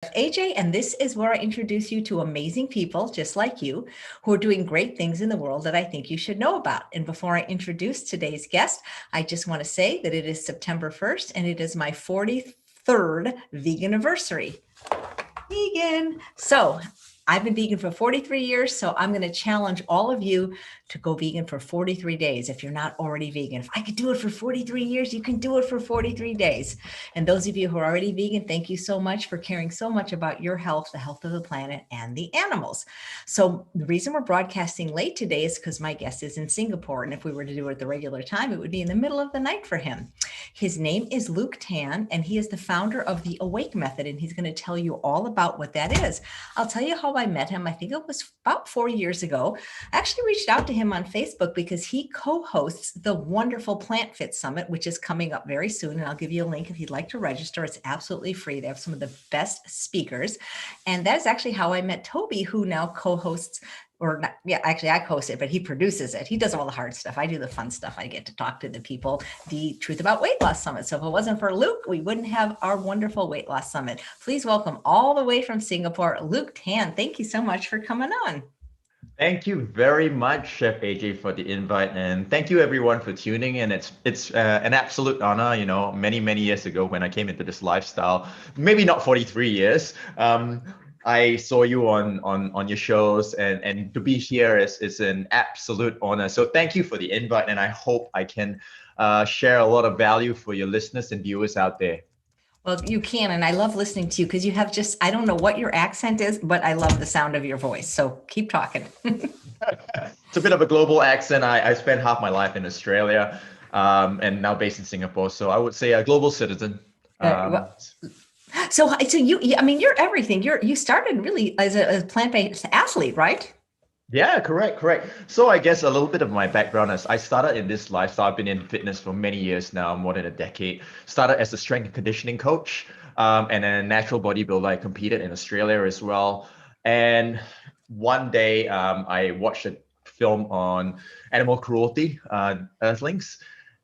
AJ, and this is where I introduce you to amazing people just like you who are doing great things in the world that I think you should know about. And before I introduce today's guest, I just want to say that it is September 1st and it is my 43rd vegan anniversary. Vegan. So I've been vegan for 43 years, so I'm going to challenge all of you to go vegan for 43 days if you're not already vegan. If I could do it for 43 years, you can do it for 43 days. And those of you who are already vegan, thank you so much for caring so much about your health, the health of the planet, and the animals. So the reason we're broadcasting late today is because my guest is in Singapore. And if we were to do it at the regular time, it would be in the middle of the night for him. His name is Luke Tan, and he is the founder of the A.W.A.K.E method, and he's going to tell you all about what that is. I'll tell you how I met him. I think it was about 4 years ago. I actually reached out to him on Facebook because he co-hosts the wonderful Plant Fit Summit, which is coming up very soon. And I'll give you a link if you'd like to register. It's absolutely free. They have some of the best speakers. And that's actually how I met Toby, who now co-hosts or not, yeah, actually I host it, but he produces it. He does all the hard stuff. I do the fun stuff. I get to talk to the people, the Truth About Weight Loss Summit. So if it wasn't for Luke, we wouldn't have our wonderful weight loss summit. Please welcome all the way from Singapore, Luke Tan. Thank you so much for coming on. Thank you very much, Chef AJ, for the invite, and thank you everyone for tuning in. It's an absolute honor. You know, many years ago when I came into this lifestyle, maybe not 43 years. I saw you on your shows, and to be here is an absolute honor. So thank you for the invite, and I hope I can share a lot of value for your listeners and viewers out there. Well, you can, and I love listening to you because you have just, I don't know what your accent is, but I love the sound of your voice. So keep talking. It's a bit of a global accent. I spent half my life in Australia, and now based in Singapore. So I would say a global citizen. Well, so I mean, you're everything. You started really as a plant-based athlete, right? Yeah, correct. So I guess a little bit of my background is I started in this lifestyle. I've been in fitness for many years now, more than a decade. Started as a strength and conditioning coach, and then a natural bodybuilder. I competed in Australia as well. And one day, I watched a film on animal cruelty, Earthlings,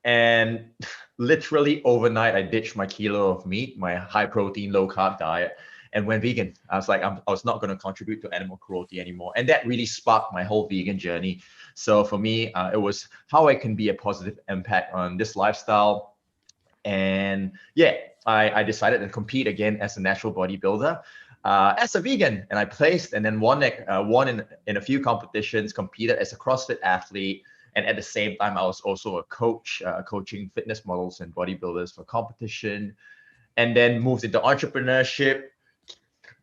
and literally overnight, I ditched my kilo of meat, my high protein, low carb diet, and went vegan. I was like, I was not going to contribute to animal cruelty anymore. And that really sparked my whole vegan journey. So for me, it was how I can be a positive impact on this lifestyle. And yeah, I decided to compete again as a natural bodybuilder, as a vegan. And I placed and then won in a few competitions, competed as a CrossFit athlete. And at the same time, I was also a coach, coaching fitness models and bodybuilders for competition. And then moved into entrepreneurship,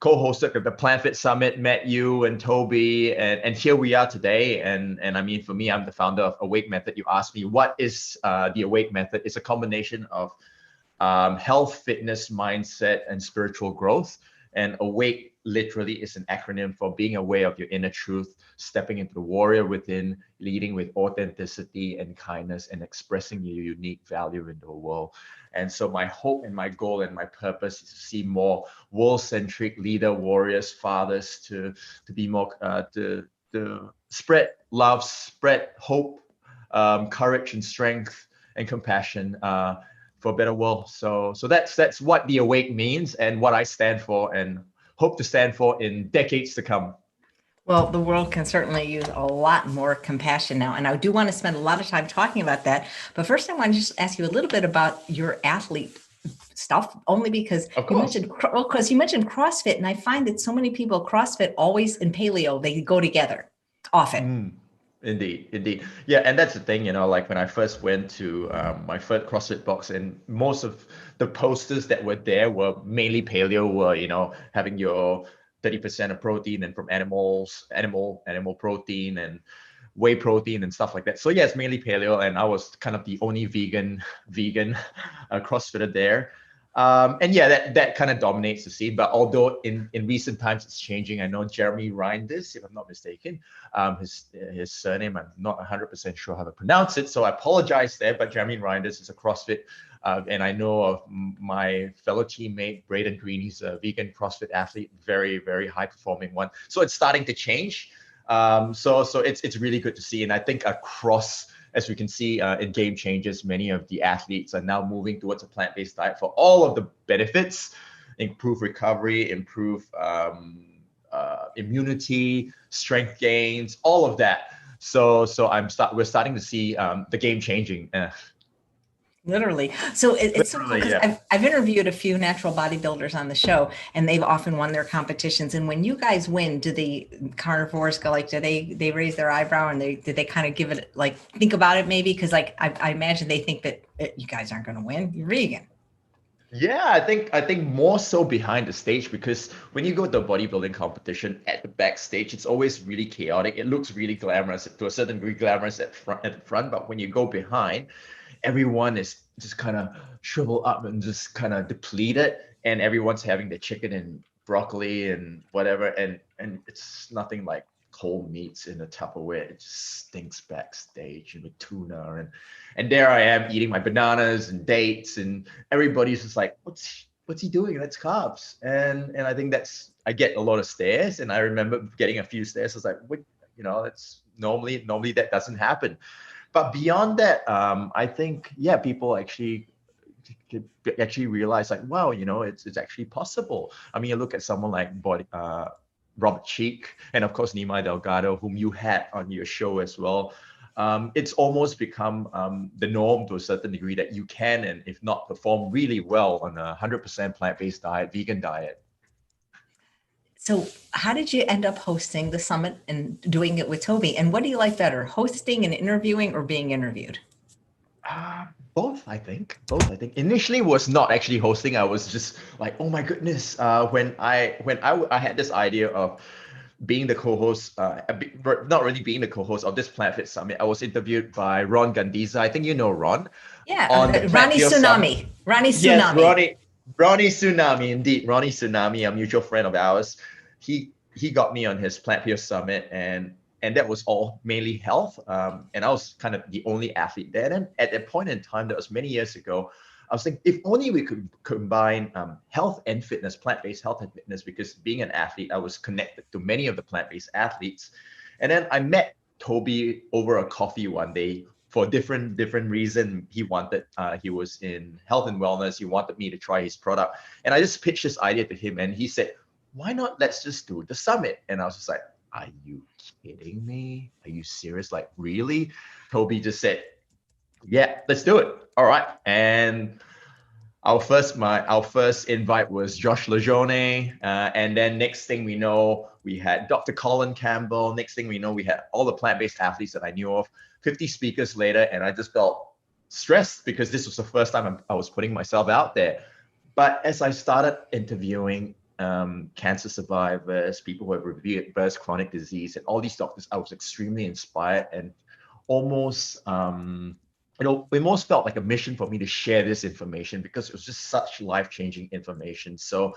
co-hosted the Plant Fit Summit, met you and Toby, and here we are today. And I mean, for me, I'm the founder of A.W.A.K.E method. You asked me, what is the A.W.A.K.E method? It's a combination of health, fitness, mindset, and spiritual growth. And A.W.A.K.E literally is an acronym for being aware of your inner truth, stepping into the warrior within, leading with authenticity and kindness, and expressing your unique value in the world. And so my hope and my goal and my purpose is to see more world-centric leader, warriors, fathers to be more to spread love, spread hope, courage and strength and compassion, for a better world. So that's what the A.W.A.K.E means and what I stand for and hope to stand for in decades to come. Well, the world can certainly use a lot more compassion now. And I do want to spend a lot of time talking about that. But first, I want to just ask you a little bit about your athlete stuff, only because Of you course. mentioned CrossFit. And I find that so many people, CrossFit always and paleo, they go together often. Mm, indeed. Yeah, and that's the thing, like when I first went to my first CrossFit box, and most of the posters that were there were mainly paleo, were, having your 30% of protein and from animal protein and whey protein and stuff like that. So yeah, it's mainly paleo, and I was kind of the only vegan CrossFitter there. And yeah, that kind of dominates the scene. But although in recent times it's changing, I know Jeremy Reinders, if I'm not mistaken, his surname, I'm not 100% sure how to pronounce it, so I apologize there. But Jeremy Reinders is a CrossFit, and I know of my fellow teammate Braden Green. He's a vegan CrossFit athlete, very high performing one. So it's starting to change. So it's really good to see, and I think across, as we can see in Game Changers, many of the athletes are now moving towards a plant-based diet for all of the benefits, improve recovery, improve immunity, strength gains, all of that. So we're starting to see the game changing. Literally. So it's so cool Literally, because yeah. I've interviewed a few natural bodybuilders on the show, and they've often won their competitions. And when you guys win, do the carnivores go like, do they raise their eyebrow, and did they kind of give it, like, think about it maybe? Because like I imagine they think that you guys aren't going to win. You're vegan. Yeah, I think more so behind the stage, because when you go to a bodybuilding competition at the backstage, it's always really chaotic. It looks really glamorous, to a certain degree glamorous at the front, but when you go behind, everyone is just kind of shriveled up and just kind of depleted, and everyone's having the chicken and broccoli and whatever, and it's nothing like cold meats in a Tupperware. It just stinks backstage, and with tuna, and there I am eating my bananas and dates, and everybody's just like, what's he doing? That's carbs. And I think I get a lot of stares, and I remember getting a few stares. I was like, what, it's normally that doesn't happen. But beyond that, I think, yeah, people actually realize, like, wow, it's actually possible. I mean, you look at someone like Robert Cheek, and of course Nima Delgado, whom you had on your show as well. It's almost become the norm to a certain degree that you can, and if not, perform really well on a 100% plant-based diet, vegan diet. So how did you end up hosting the summit and doing it with Toby? And what do you like better, hosting and interviewing, or being interviewed? Both, I think. Both, I think. Initially was not actually hosting. I was just like, oh my goodness. When I had this idea of being the co-host, not really being the co-host of this Plant Fit Summit, I was interviewed by Ron Gandiza. I think you know Ron, Yeah, on the Plant Ronnie Pure Summit. Tsunami. Ronnie Yes, Tsunami. Ronnie Tsunami, indeed. Ronnie Tsunami, a mutual friend of ours. He got me on his Plant Pure Summit, and that was all mainly health. And I was kind of the only athlete there. And at that point in time, that was many years ago, I was thinking, if only we could combine health and fitness, plant-based health and fitness, because being an athlete, I was connected to many of the plant-based athletes. And then I met Toby over a coffee one day for different reason. He was in health and wellness. He wanted me to try his product. And I just pitched this idea to him, and he said, why not let's just do the summit? And I was just like, are you kidding me? Are you serious? Like, really? Toby just said, yeah, let's do it. All right. And our first invite was Josh Lejeune, and then next thing we know, we had Dr. Colin Campbell. Next thing we know, we had all the plant-based athletes that I knew of. 50 speakers later, and I just felt stressed because this was the first time I was putting myself out there. But as I started interviewing cancer survivors, people who have reversed chronic disease, and all these doctors, I was extremely inspired, and almost it almost felt like a mission for me to share this information, because it was just such life-changing information. So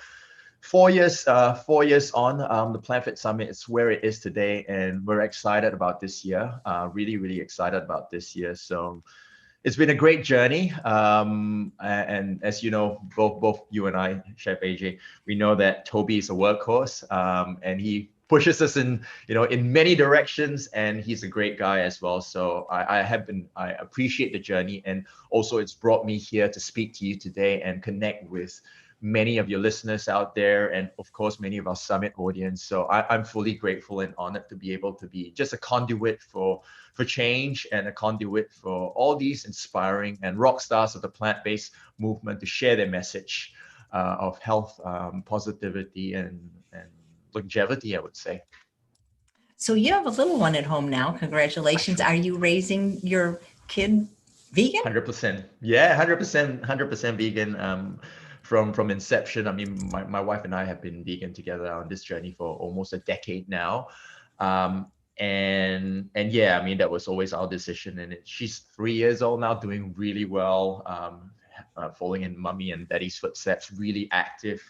4 years on, the PlanFit Summit is where it is today, and we're excited about this year. Really, really excited about this year. So it's been a great journey. And as you know, both you and I, Chef AJ, we know that Toby is a workhorse, and he pushes us in many directions, and he's a great guy as well. So I appreciate the journey, and also it's brought me here to speak to you today and connect with many of your listeners out there, and of course many of our summit audience. So I'm fully grateful and honored to be able to be just a conduit for change, and a conduit for all these inspiring and rock stars of the plant-based movement to share their message of health, positivity, and longevity, I would say. So you have a little one at home now. Congratulations. Actually, Are you raising your kid vegan? 100%. Yeah, 100%, 100% vegan. From inception. I mean, my wife and I have been vegan together on this journey for almost a decade now. And yeah, I mean, that was always our decision. And she's 3 years old now, doing really well, following in mommy and daddy's footsteps, really active.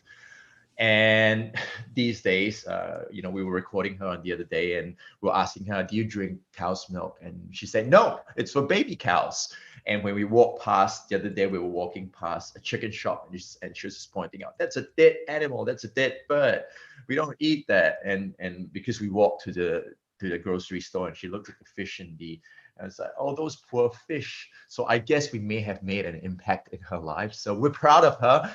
And these days, we were recording her on the other day, and we are asking her, do you drink cow's milk? And she said, no, it's for baby cows. And when we walked past the other day, we were walking past a chicken shop, and she was just pointing out, that's a dead animal, that's a dead bird. We don't eat that. And because we walked to the grocery store, and she looked at the fish in And it's like, oh, those poor fish. So I guess we may have made an impact in her life. So we're proud of her.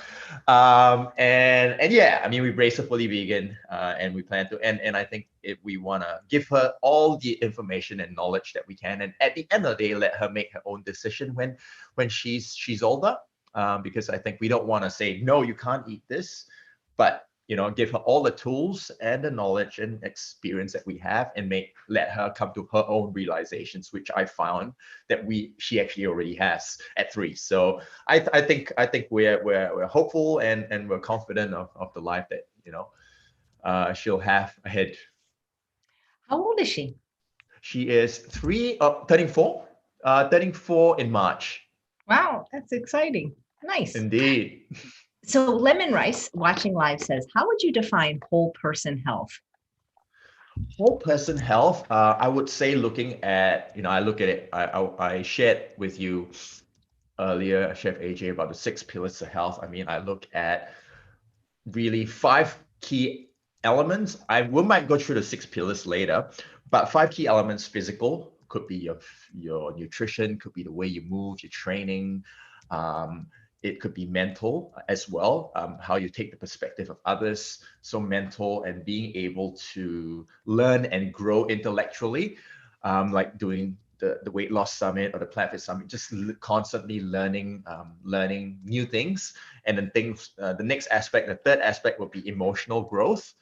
And yeah, I mean, we raised her fully vegan, and we plan to, and I think if we want to give her all the information and knowledge that we can, and at the end of the day, let her make her own decision when she's older. Because I think we don't want to say, no, you can't eat this, but give her all the tools and the knowledge and experience that we have, and let her come to her own realizations, which I found that she actually already has at 3. So I think we're hopeful, and we're confident of the life that she'll have ahead. How old is she? She is 3, turning 4, turning 4 in March. Wow, that's exciting. Nice. Indeed. So Lemon Rice watching live says, how would you define whole person health? Whole person health, I would say, looking at, I look at it, I shared with you earlier, Chef AJ, about the 6 pillars of health. I mean, I look at really 5 key elements. We might go through the 6 pillars later, but 5 key elements: physical, could be your nutrition, could be the way you move, your training. It could be mental as well, how you take the perspective of others. So mental, and being able to learn and grow intellectually, like doing the weight loss summit or the plant fit summit, just constantly learning new things. And then the next aspect, the third aspect, will be emotional growth.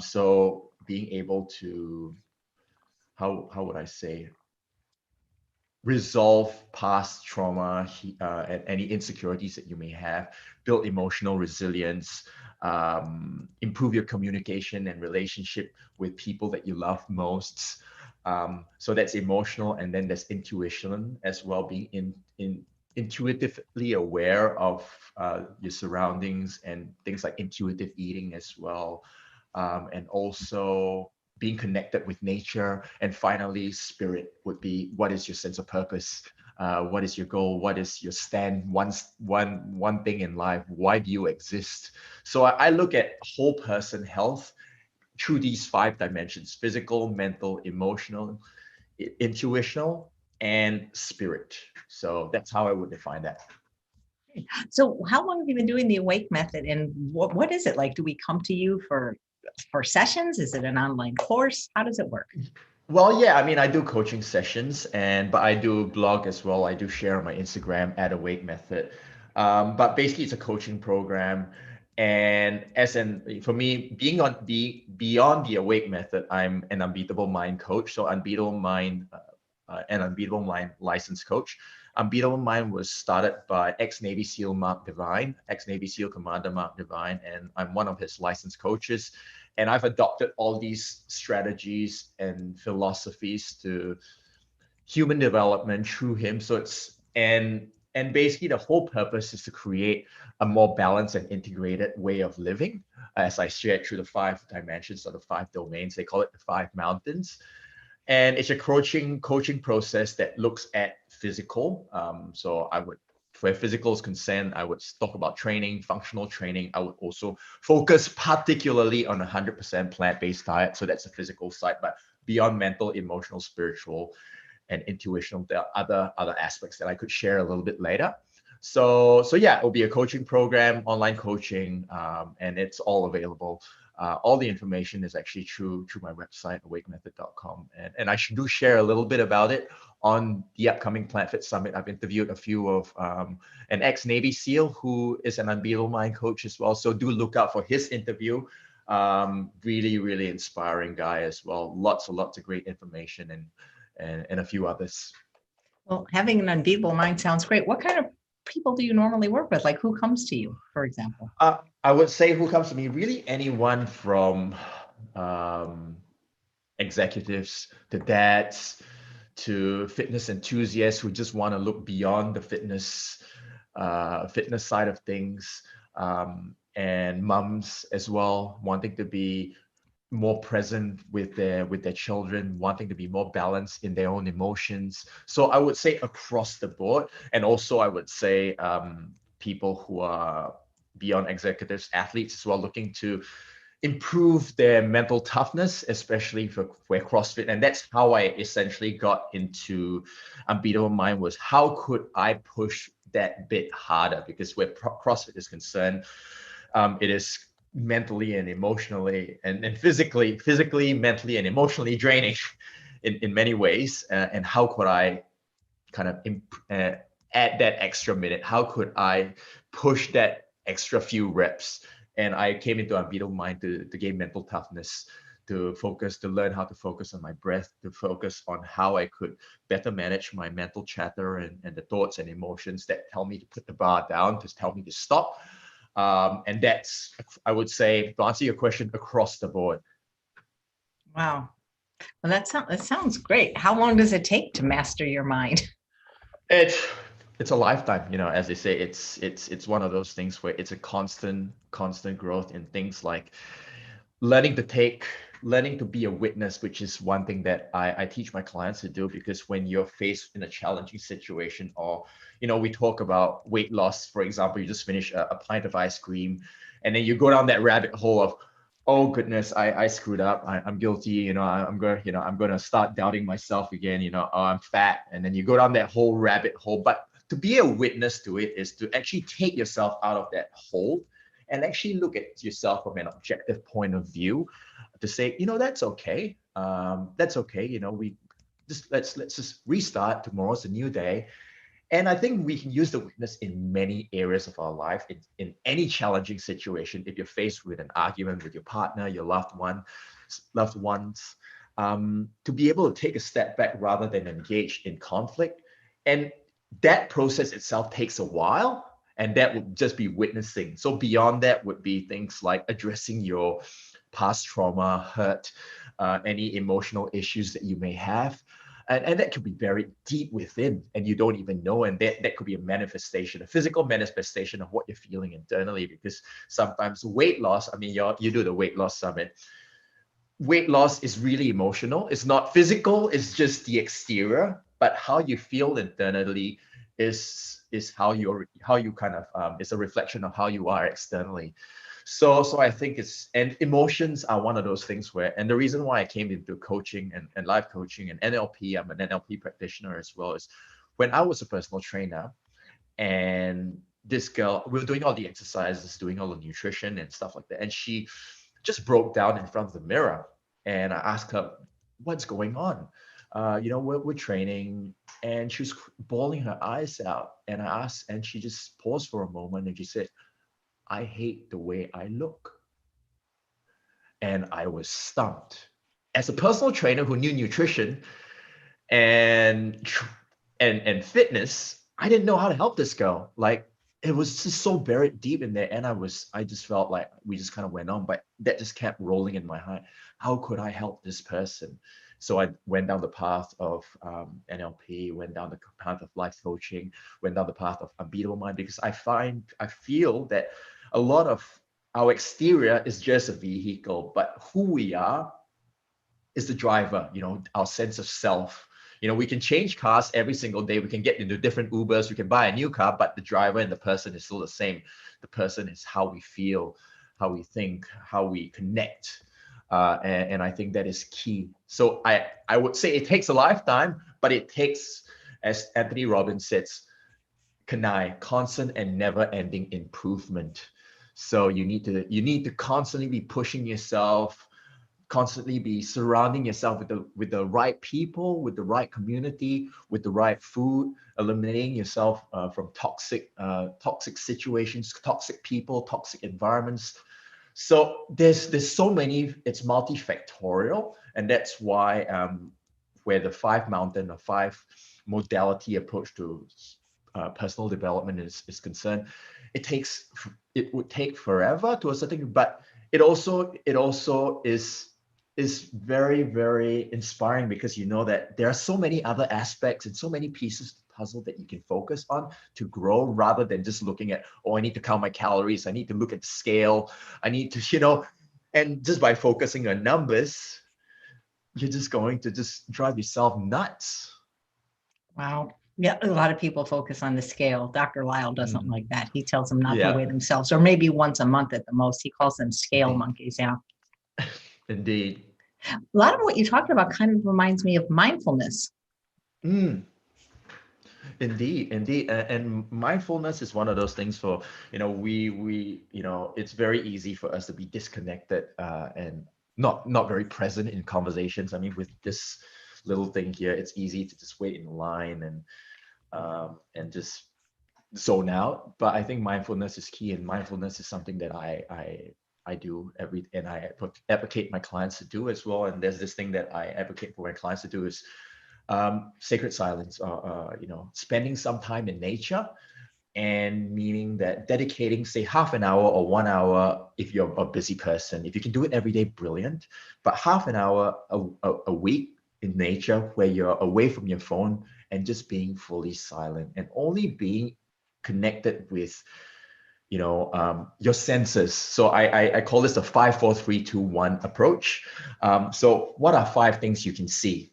So being able to, how would I say, resolve past trauma, and any insecurities that you may have, build emotional resilience, improve your communication and relationship with people that you love most. So that's emotional. And then there's intuition as well, being intuitively aware of your surroundings, and things like intuitive eating as well. And also being connected with nature. And finally, spirit would be, what is your sense of purpose? What is your goal? What is your stand? One thing in life. Why do you exist? So I look at whole person health through these 5 dimensions: physical, mental, emotional, intuitional, and spirit. So that's how I would define that. So how long have you been doing the Awake method, and what is it like? Do we come to you for sessions? Is it an online course? How does it work? Well, yeah, I mean, I do coaching sessions, but I do blog as well. I do share on my Instagram at A.W.A.K.E method. But basically, it's a coaching program. And for me, beyond the A.W.A.K.E method, I'm an unbeatable mind coach. So unbeatable mind, an unbeatable mind licensed coach. Unbeatable Mind was started by ex-Navy SEAL Mark Devine, ex-Navy SEAL Commander Mark Devine, and I'm one of his licensed coaches. And I've adopted all these strategies and philosophies to human development through him. So and basically the whole purpose is to create a more balanced and integrated way of living, as I shared through the 5 dimensions or the 5 domains. They call it the 5 mountains. And it's a coaching process that looks at physical. So where physical is concerned, I would talk about training, functional training. I would also focus particularly on 100% plant-based diet. So that's the physical side. But beyond mental, emotional, spiritual, and intuitional, there are other aspects that I could share a little bit later. So yeah, it will be a coaching program, online coaching, and it's all available. All the information is actually through my website, awakemethod.com. And I do share a little bit about it on the upcoming Plant Fit Summit. I've interviewed a few of an ex-Navy SEAL who is an unbeatable mind coach as well. So do look out for his interview. Really, really inspiring guy as well. Lots of great information, and a few others. Well, having an unbeatable mind sounds great. What kind of people do you normally work with? Like, who comes to you, for example? I would say who comes to me, really anyone from executives to dads to fitness enthusiasts who just want to look beyond the fitness side of things, and mums as well, wanting to be more present with their children, wanting to be more balanced in their own emotions. So I would say across the board. And also I would say people who are beyond executives, athletes as well, looking to improve their mental toughness, especially for CrossFit. And that's how I essentially got into Unbeatable Mind, was how could I push that bit harder? Because where CrossFit is concerned, it is mentally and emotionally and physically, mentally and emotionally draining in many ways. And how could I kind of add that extra minute? How could I push that extra few reps? And I came into Unbeatable Mind to gain mental toughness, to focus, to learn how to focus on my breath, to focus on how I could better manage my mental chatter and the thoughts and emotions that tell me to put the bar down, to tell me to stop. And that's, I would say, to answer your question, across the board. Wow. Well, that sounds great. How long does it take to master your mind? It's a lifetime, as they say. It's one of those things where it's a constant growth in things like learning to be a witness, which is one thing that I teach my clients to do. Because when you're faced in a challenging situation, or we talk about weight loss, for example, you just finish a pint of ice cream, and then you go down that rabbit hole of, oh goodness, I screwed up, I'm guilty, I'm gonna start doubting myself again, oh, I'm fat, and then you go down that whole rabbit hole. But to be a witness to it is to actually take yourself out of that hole and actually look at yourself from an objective point of view, to say, that's okay. That's okay. We just let's just restart. Tomorrow's a new day. And I think we can use the witness in many areas of our life, in any challenging situation. If you're faced with an argument with your partner, your loved ones, to be able to take a step back rather than engage in conflict. And that process itself takes a while, and that would just be witnessing. So beyond that would be things like addressing your past trauma, hurt, any emotional issues that you may have. And that could be very deep within, and you don't even know. And that could be a manifestation, a physical manifestation of what you're feeling internally. Because sometimes weight loss, I mean, you do the weight loss summit. Weight loss is really emotional. It's not physical, it's just the exterior. But how you feel internally is how you kind of it's a reflection of how you are externally. So I think and emotions are one of those things where, and the reason why I came into coaching and life coaching and NLP, I'm an NLP practitioner as well, is when I was a personal trainer, and this girl, we were doing all the exercises, doing all the nutrition and stuff like that, and she just broke down in front of the mirror. And I asked her, what's going on? We're training, and she was bawling her eyes out. And I asked, and she just paused for a moment, and she said, I hate the way I look. And I was stumped. As a personal trainer who knew nutrition and fitness, I didn't know how to help this girl. Like, it was just so buried deep in there. And I just felt like we just kind of went on, but that just kept rolling in my heart. How could I help this person? So I went down the path of NLP, went down the path of life coaching, went down the path of Unbeatable Mind, because I feel that a lot of our exterior is just a vehicle, but who we are is the driver, our sense of self. We can change cars every single day. We can get into different Ubers. We can buy a new car, but the driver and the person is still the same. The person is how we feel, how we think, how we connect. And I think that is key. So I would say it takes a lifetime, but it takes, as Anthony Robbins says, constant and never-ending improvement. So you need to constantly be pushing yourself, constantly be surrounding yourself with the right people, with the right community, with the right food, eliminating yourself from toxic situations, toxic people, toxic environments. So there's so many. It's multifactorial, and that's why where the 5 mountain or 5 modality approach to personal development is concerned, it would take forever to a certain, but it also is very, very inspiring, because you know that there are so many other aspects and so many pieces of the puzzle that you can focus on to grow, rather than just looking at, oh, I need to count my calories, I need to look at the scale, I need to, and just by focusing on numbers, you're just going to just drive yourself nuts. Wow. Yeah, a lot of people focus on the scale. Dr. Lyle doesn't like that. He tells them not to Yeah. weigh themselves, or maybe once a month at the most. He calls them scale monkeys. Yeah. Indeed. A lot of what you talked about kind of reminds me of mindfulness. Mm. Indeed, indeed, and mindfulness is one of those things for, it's very easy for us to be disconnected and not very present in conversations. I mean, with this little thing here, it's easy to just wait in line and just zone out. But I think mindfulness is key, and mindfulness is something that I do and I advocate my clients to do as well. And there's this thing that I advocate for my clients to do is sacred silence, or spending some time in nature, and meaning that dedicating, say, half an hour or 1 hour, if you're a busy person. If you can do it every day, brilliant. But half an hour a week in nature where you're away from your phone and just being fully silent and only being connected with your senses. So I call this the 5 4 3 2 1 approach. So what are 5 things you can see?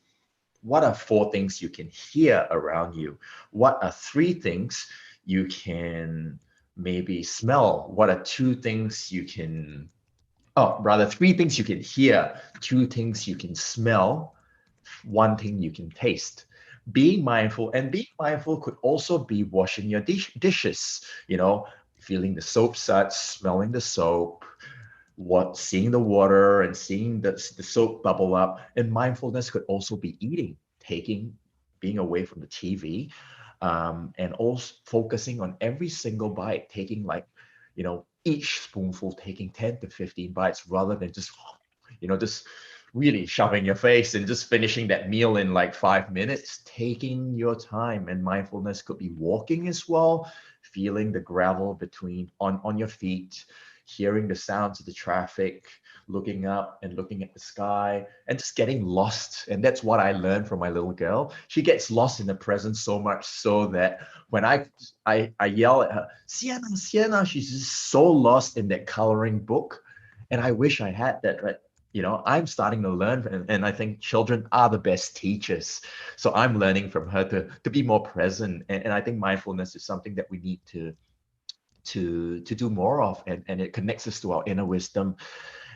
What are 4 things you can hear around you? What are 3 things you can maybe smell? What are 2 things you can, oh, rather 3 things you can hear, 2 things you can smell, 1 thing you can taste? Being mindful could also be washing your dishes, feeling the soap suds, smelling the soap, seeing the water and seeing the soap bubble up. And mindfulness could also be eating, being away from the TV, and also focusing on every single bite, taking each spoonful, taking 10 to 15 bites rather than just really shoving your face and just finishing that meal in like 5 minutes, taking your time. And mindfulness could be walking as well, feeling the gravel on your feet, hearing the sounds of the traffic, looking up and looking at the sky, and just getting lost. And that's what I learned from my little girl. She gets lost in the present so much so that when I yell at her, Sienna, Sienna, she's just so lost in that coloring book. And I wish I had that, right? I'm starting to learn, and I think children are the best teachers. So I'm learning from her to be more present. And I think mindfulness is something that we need to do more of, and it connects us to our inner wisdom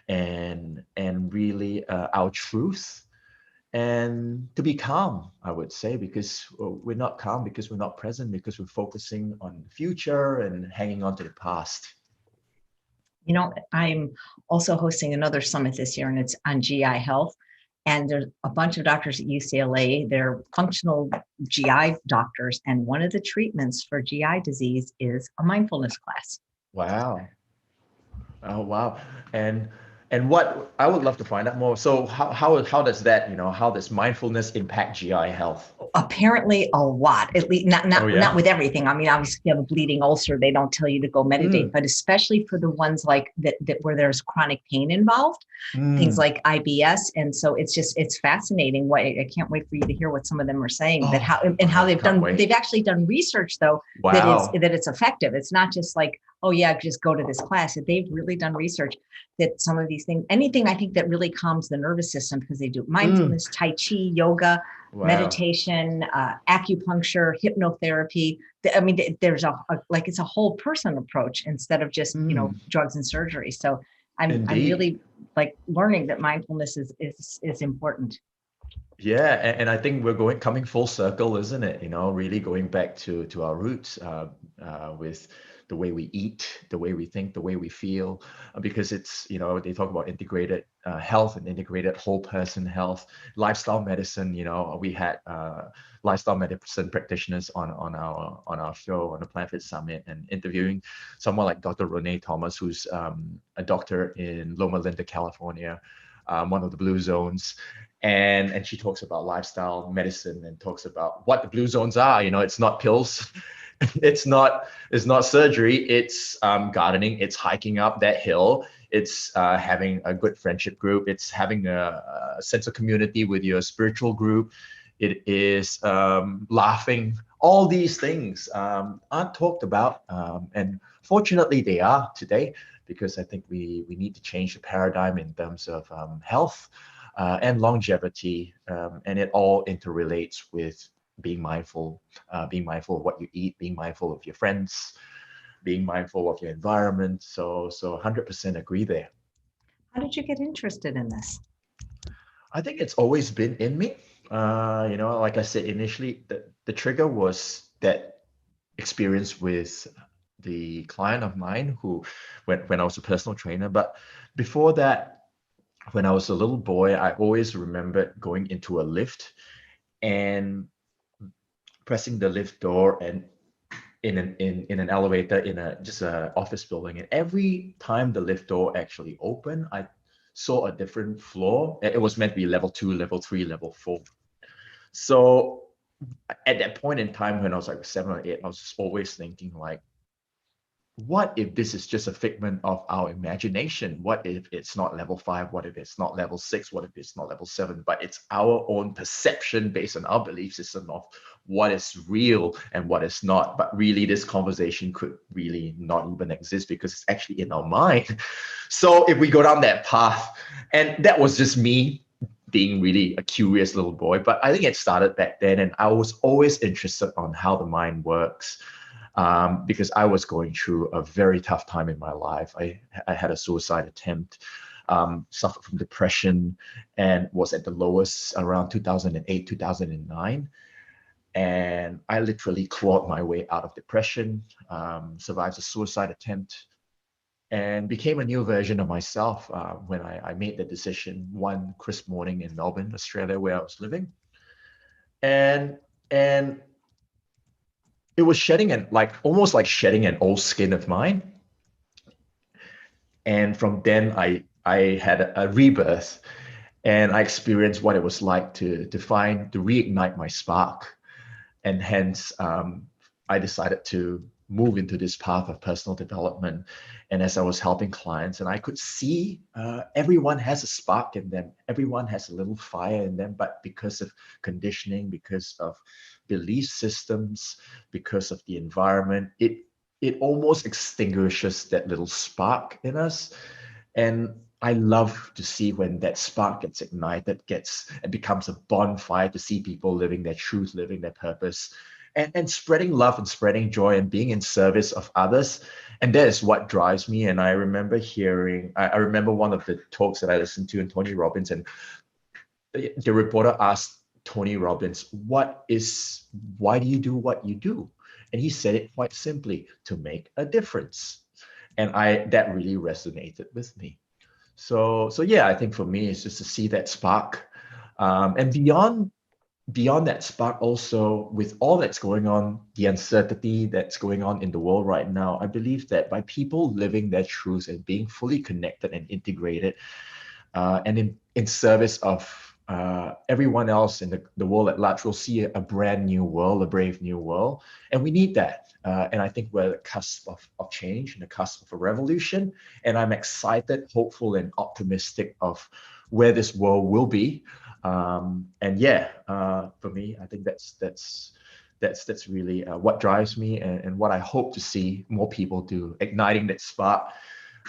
and really our truth, and to be calm, I would say, because we're not calm because we're not present, because we're focusing on the future and hanging on to the past. I'm also hosting another summit this year, and it's on GI health. And there's a bunch of doctors at UCLA. They're functional GI doctors. And one of the treatments for GI disease is a mindfulness class. Wow. Oh, wow. And what I would love to find out more. So how does that, how does mindfulness impact GI health? Apparently a lot, at least not Oh, not yeah. not with everything. I mean, obviously, if you have a bleeding ulcer, they don't tell you to go meditate, Mm, but especially for the ones like that where there's chronic pain involved, things mm. like IBS. And so it's fascinating. I can't wait for you to hear what some of them are saying, that how Oh, and how I can't they've wait. actually done research though, Wow. that it's effective. It's not just like, oh yeah, just go to this class. They've really done research that some of these things, anything I think that really calms the nervous system, because they do Mm. mindfulness, Tai Chi, yoga, Wow. meditation, acupuncture, hypnotherapy. I mean, there's like it's a whole person approach instead of just Mm. drugs and surgery. So I'm Indeed. really like learning that mindfulness is important. Yeah, and I think we're coming full circle, isn't it? Really going back to our roots, with the way we eat, the way we think, the way we feel, because it's, they talk about integrated health and integrated whole person health, lifestyle medicine. We had lifestyle medicine practitioners on our show on the PlanFit Summit, and interviewing someone like Dr. Renee Thomas, who's a doctor in Loma Linda, California, one of the blue zones. And she talks about lifestyle medicine and talks about what the blue zones are. It's not pills, it's not surgery, it's gardening, it's hiking up that hill, it's having a good friendship group, it's having a sense of community with your spiritual group, it is laughing. All these things aren't talked about, and fortunately they are today, because I think we need to change the paradigm in terms of health and longevity, and it all interrelates with being mindful of what you eat, being mindful of your friends, being mindful of your environment. So 100% agree there. How did you get interested in this? I think it's always been in me. Like I said initially, the trigger was that experience with the client of mine who, when I was a personal trainer. But before that, when I was a little boy, I always remembered going into a lift and pressing the lift door and in an elevator in a just a office building, and every time the lift door actually opened, I saw a different floor. It was meant to be level 2, level 3, level 4. So at that point in time when I was like 7 or 8, I was just always thinking like, what if this is just a figment of our imagination? What if it's not level 5? What if it's not level 6? What if it's not level 7? But it's our own perception based on our belief system of what is real and what is not. But really, this conversation could really not even exist because it's actually in our mind. So if we go down that path, and that was just me being really a curious little boy, but I think it started back then, and I was always interested on how the mind works. Because I was going through a very tough time in my life. I had a suicide attempt, suffered from depression, and was at the lowest around 2008, 2009. And I literally clawed my way out of depression, survived a suicide attempt, and became a new version of myself when I made the decision one crisp morning in Melbourne, Australia, where I was living. And and it was shedding and like almost like shedding an old skin of mine. And from then I had a rebirth, and I experienced what it was like to reignite my spark. And hence I decided to move into this path of personal development. And as I was helping clients, and I could see everyone has a spark in them, everyone has a little fire in them, but because of conditioning, because of belief systems, because of the environment, it almost extinguishes that little spark in us. And I love to see when that spark gets ignited, it becomes a bonfire, to see people living their truth, living their purpose, and spreading love and spreading joy and being in service of others. And that is what drives me. And I remember I remember one of the talks that I listened to in Tony Robbins, and the reporter asked Tony Robbins, why do you do what you do? And he said it quite simply: to make a difference. And that really resonated with me. So yeah, I think for me, it's just to see that spark, and beyond that spark, also with all that's going on, the uncertainty that's going on in the world right now, I believe that by people living their truths and being fully connected and integrated, and in service of everyone else in the world at large, we'll see a brand new world, a brave new world. And we need that. And I think we're at the cusp of change and the cusp of a revolution. And I'm excited, hopeful, and optimistic of where this world will be. And yeah, for me, I think that's really what drives me, and what I hope to see more people do, igniting that spark,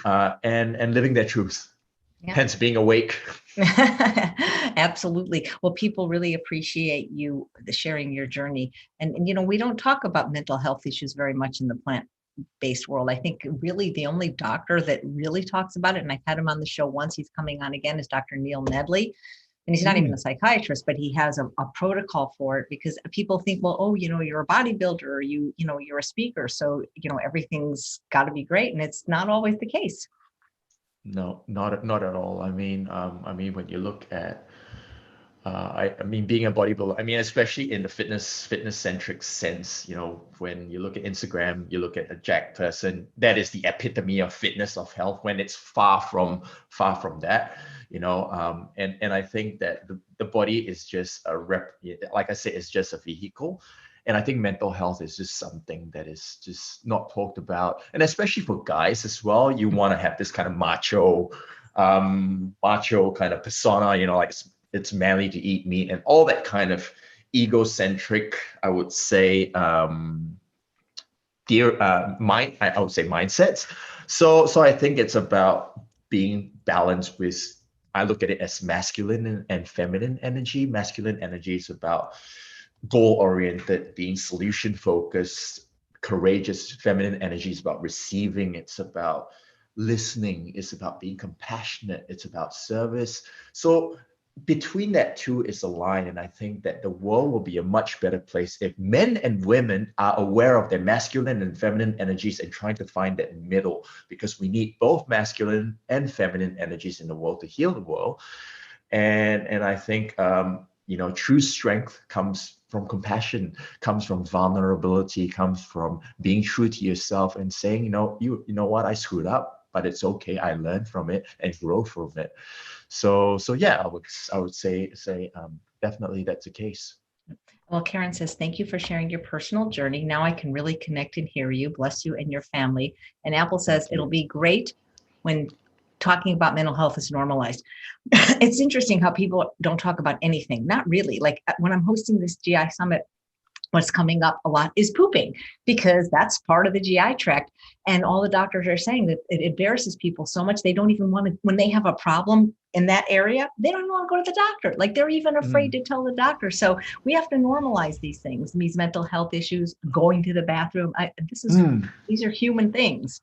and living their truth. Yeah. Hence being awake. Absolutely. Well, people really appreciate you sharing your journey. And, we don't talk about mental health issues very much in the plant-based world. I think really the only doctor that really talks about it, and I've had him on the show once, he's coming on again, is Dr. Neil Nedley. And he's not even a psychiatrist, but he has a protocol for it, because people think, well, oh, you're a bodybuilder, or you're a speaker, so, everything's got to be great. And it's not always the case. No, not at all. I mean, when you look at, I mean, being a bodybuilder, I mean, especially in the fitness centric sense, when you look at Instagram, you look at a jacked person, that is the epitome of fitness, of health, when it's far from that, and I think that the body is just like I said, it's just a vehicle. And I think mental health is just something that is just not talked about. And especially for guys as well, you want to have this kind of macho kind of persona, like it's manly to eat meat and all that kind of egocentric, I would say, I would say mindsets. So I think it's about being balanced with, I look at it as masculine and feminine energy. Masculine energy is about goal-oriented, being solution-focused, courageous. Feminine energy is about receiving. It's about listening, it's about being compassionate, it's about service. So between that two is a line, and I think that the world will be a much better place if men and women are aware of their masculine and feminine energies and trying to find that middle, because we need both masculine and feminine energies in the world to heal the world. And I think true strength comes from compassion, comes from vulnerability, comes from being true to yourself and saying, you know what, I screwed up, but it's okay. I learned from it and grow from it. So yeah, I would say definitely that's the case. Well, Karen says, thank you for sharing your personal journey. Now I can really connect and hear you. Bless you and your family. And Apple says, Thank it'll you. be great when talking about mental health is normalized. It's interesting how people don't talk about anything. Not really. Like when I'm hosting this GI summit, what's coming up a lot is pooping, because that's part of the GI tract. And all the doctors are saying that it embarrasses people so much they don't even want to, when they have a problem in that area, they don't want to go to the doctor. Like they're even afraid to tell the doctor. So we have to normalize these things, these mental health issues, going to the bathroom. These are human things.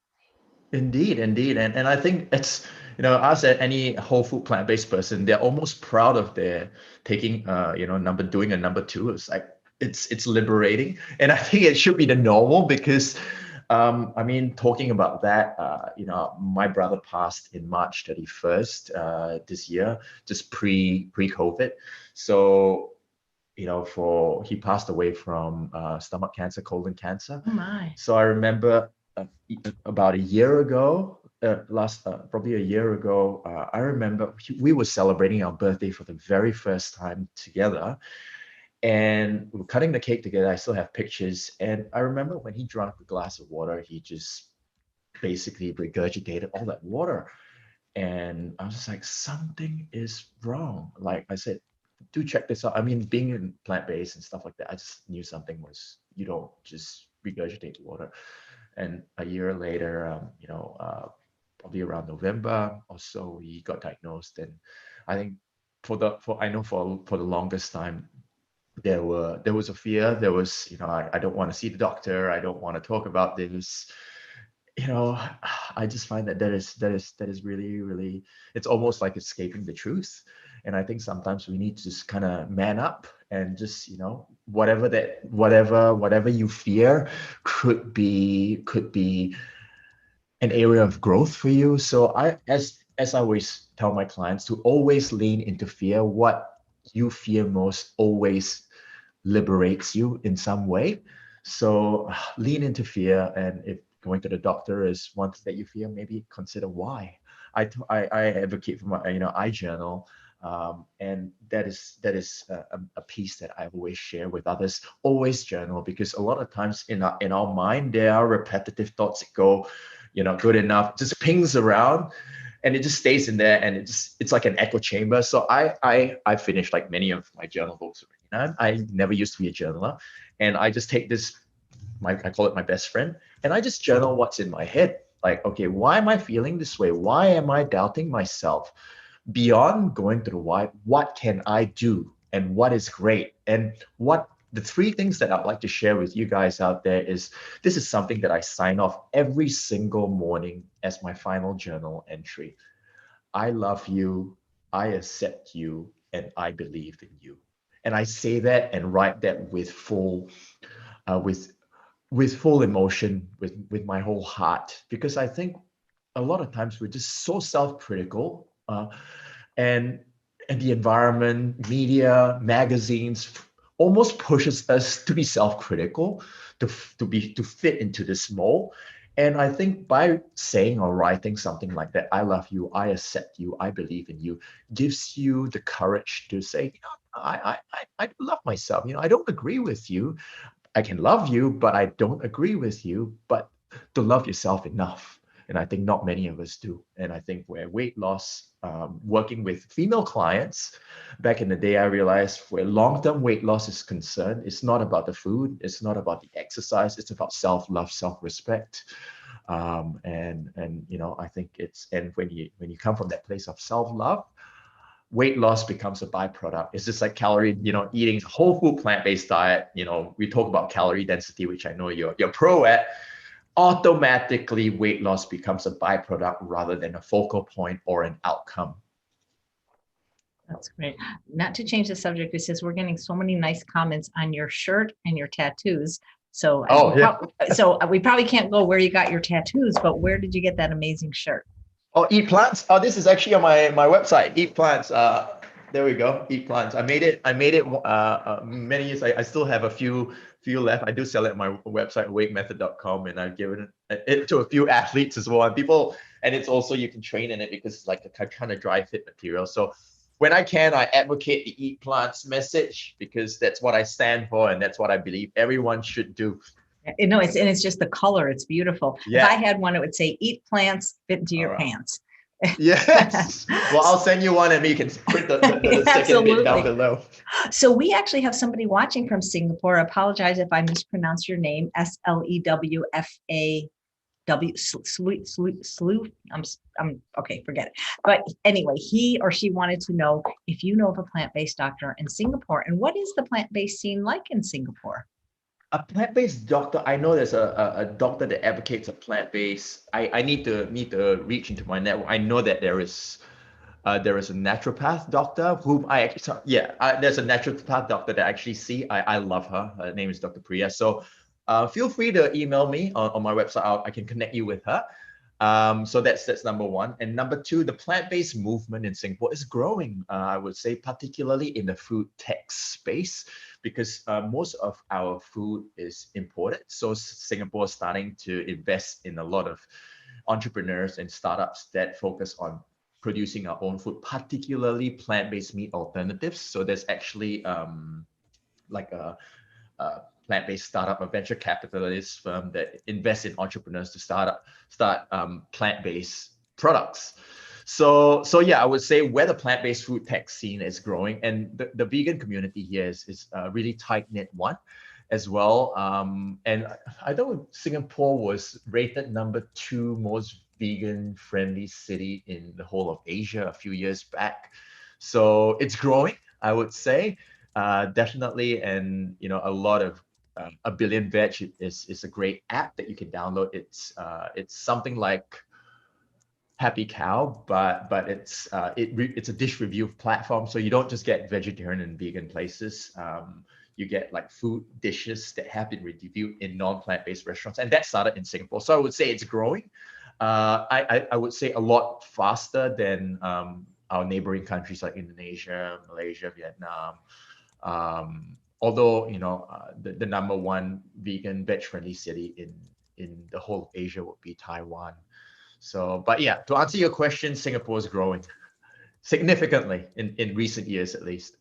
Indeed, indeed. And I think it's, us at any whole food plant-based person, they're almost proud of their taking, doing a number two. It's like, it's liberating. And I think it should be the normal because, talking about that, my brother passed in March 31st, this year, just pre-COVID. So, he passed away from stomach cancer, colon cancer. Oh my. So I remember about a year ago, probably a year ago, I remember we were celebrating our birthday for the very first time together, and we were cutting the cake together. I still have pictures, and I remember when he drank a glass of water, he just basically regurgitated all that water, and I was just like, something is wrong. Like I said, do check this out. I mean, being in plant-based and stuff like that, I just knew something was, you don't just regurgitate water. And a year later, probably around November or so, he got diagnosed. And I think for the longest time, there was a fear. There was, I don't want to see the doctor. I don't want to talk about this. You know, I just find that is really, really, it's almost like escaping the truth. And I think sometimes we need to just kind of man up and just, whatever you fear could be an area of growth for you. So as I always tell my clients, to always lean into fear. What you fear most always liberates you in some way. So lean into fear, and if going to the doctor is one thing that you fear, maybe consider why. I advocate for my, I journal, and that is a piece that I always share with others. Always journal, because a lot of times in our mind there are repetitive thoughts that go, good enough, just pings around, and it just stays in there, and it's like an echo chamber. So I finished like many of my journal books already. I never used to be a journaler, and I just take this, I call it my best friend, and I just journal what's in my head. Like, okay, why am I feeling this way? Why am I doubting myself? Beyond going to the why, what can I do, and what is great? And what the three things that I'd like to share with you guys out there is, this is something that I sign off every single morning as my final journal entry. I love you, I accept you, and I believe in you. And I say that and write that with full, with full emotion, with my whole heart, because I think a lot of times we're just so self-critical, and the environment, media, magazines almost pushes us to be self-critical, to fit into this mold. And I think by saying or writing something like that, I love you, I accept you, I believe in you, gives you the courage to say, I love myself. I don't agree with you. I can love you, but I don't agree with you. But to love yourself enough. And I think not many of us do. And I think where weight loss, working with female clients, back in the day, I realized where long-term weight loss is concerned, it's not about the food, it's not about the exercise, it's about self-love, self-respect. And I think and when you come from that place of self-love, weight loss becomes a byproduct. It's just like calorie, eating whole food plant-based diet. We talk about calorie density, which I know you're pro at. automatically weight loss becomes a byproduct rather than a focal point or an outcome. That's great. Not to change the subject, it says we're getting so many nice comments on your shirt and your tattoos. So Oh, yeah. we probably can't go where you got your tattoos, but where did you get that amazing shirt? Oh, Eat Plants. Oh, this is actually on my website. Eat Plants. There we go. Eat Plants. I made it. Many years. I still have a few left. I do sell it on my website, awakemethod.com, and I've given it to a few athletes as well. And people, and it's also you can train in it because it's like a kind of dry fit material. So when I can, I advocate the Eat Plants message because that's what I stand for and that's what I believe everyone should do. No, it's just the color. It's beautiful. If I Yeah. had one, it would say "Eat plants, fit into your pants." Yes. Well, I'll send you one and you can put the second bit down below. So we actually have somebody watching from Singapore. I apologize if I mispronounce your name. SLEWFAW. Slew. I'm okay. Forget it. But anyway, he or she wanted to know if you know of a plant-based doctor in Singapore, and what is the plant-based scene like in Singapore? A plant-based doctor, I know there's a doctor that advocates a plant-based. I need to reach into my network. I know that there is a naturopath doctor whom I actually, there's a naturopath doctor that I actually see. I love her. Her name is Dr. Priya. So feel free to email me on my website. I can connect you with her. So that's number one. And number two, the plant-based movement in Singapore is growing, I would say, particularly in the food tech space, because most of our food is imported. So Singapore is starting to invest in a lot of entrepreneurs and startups that focus on producing our own food, particularly plant-based meat alternatives. So there's actually like a plant-based startup, a venture capitalist firm that invests in entrepreneurs to start plant-based products. So yeah, I would say where the plant-based food tech scene is growing, and the vegan community here is a really tight-knit one as well. And I know Singapore was rated number 2 most vegan-friendly city in the whole of Asia a few years back. So it's growing, I would say, definitely. And a lot of A Billion Veg is a great app that you can download. It's something like Happy Cow, but it's a dish review platform. So you don't just get vegetarian and vegan places. You get like food dishes that have been reviewed in non-plant-based restaurants, and that started in Singapore. So I would say it's growing. I would say a lot faster than our neighboring countries like Indonesia, Malaysia, Vietnam. Although the number one vegan veg friendly city in the whole of Asia would be Taiwan. So, but yeah, to answer your question, Singapore is growing significantly in recent years, at least.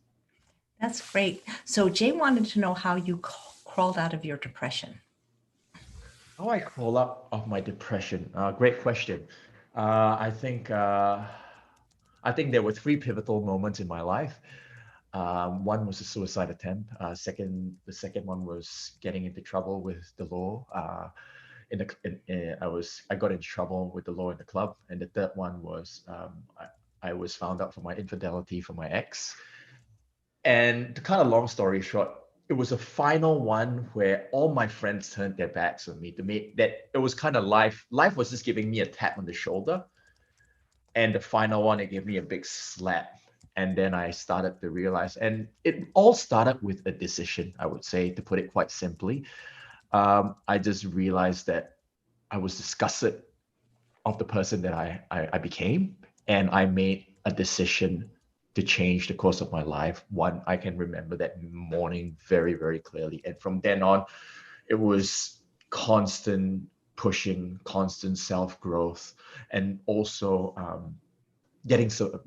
That's great. So Jay wanted to know how you crawled out of your depression. How I crawl up of my depression? Great question. I think there were 3 pivotal moments in my life. One was a suicide attempt. The second one was getting into trouble with the law. I got into trouble with the law in the club, and the third one was I was found out for my infidelity from my ex. And to cut a long story short, it was a final one where all my friends turned their backs on me. To me, that it was kind of life. Life was just giving me a tap on the shoulder, and the final one, it gave me a big slap. And then I started to realize, and it all started with a decision, I would say, to put it quite simply. I just realized that I was disgusted of the person that I became, and I made a decision to change the course of my life. One, I can remember that morning very, very clearly. And from then on, it was constant pushing, constant self-growth, and also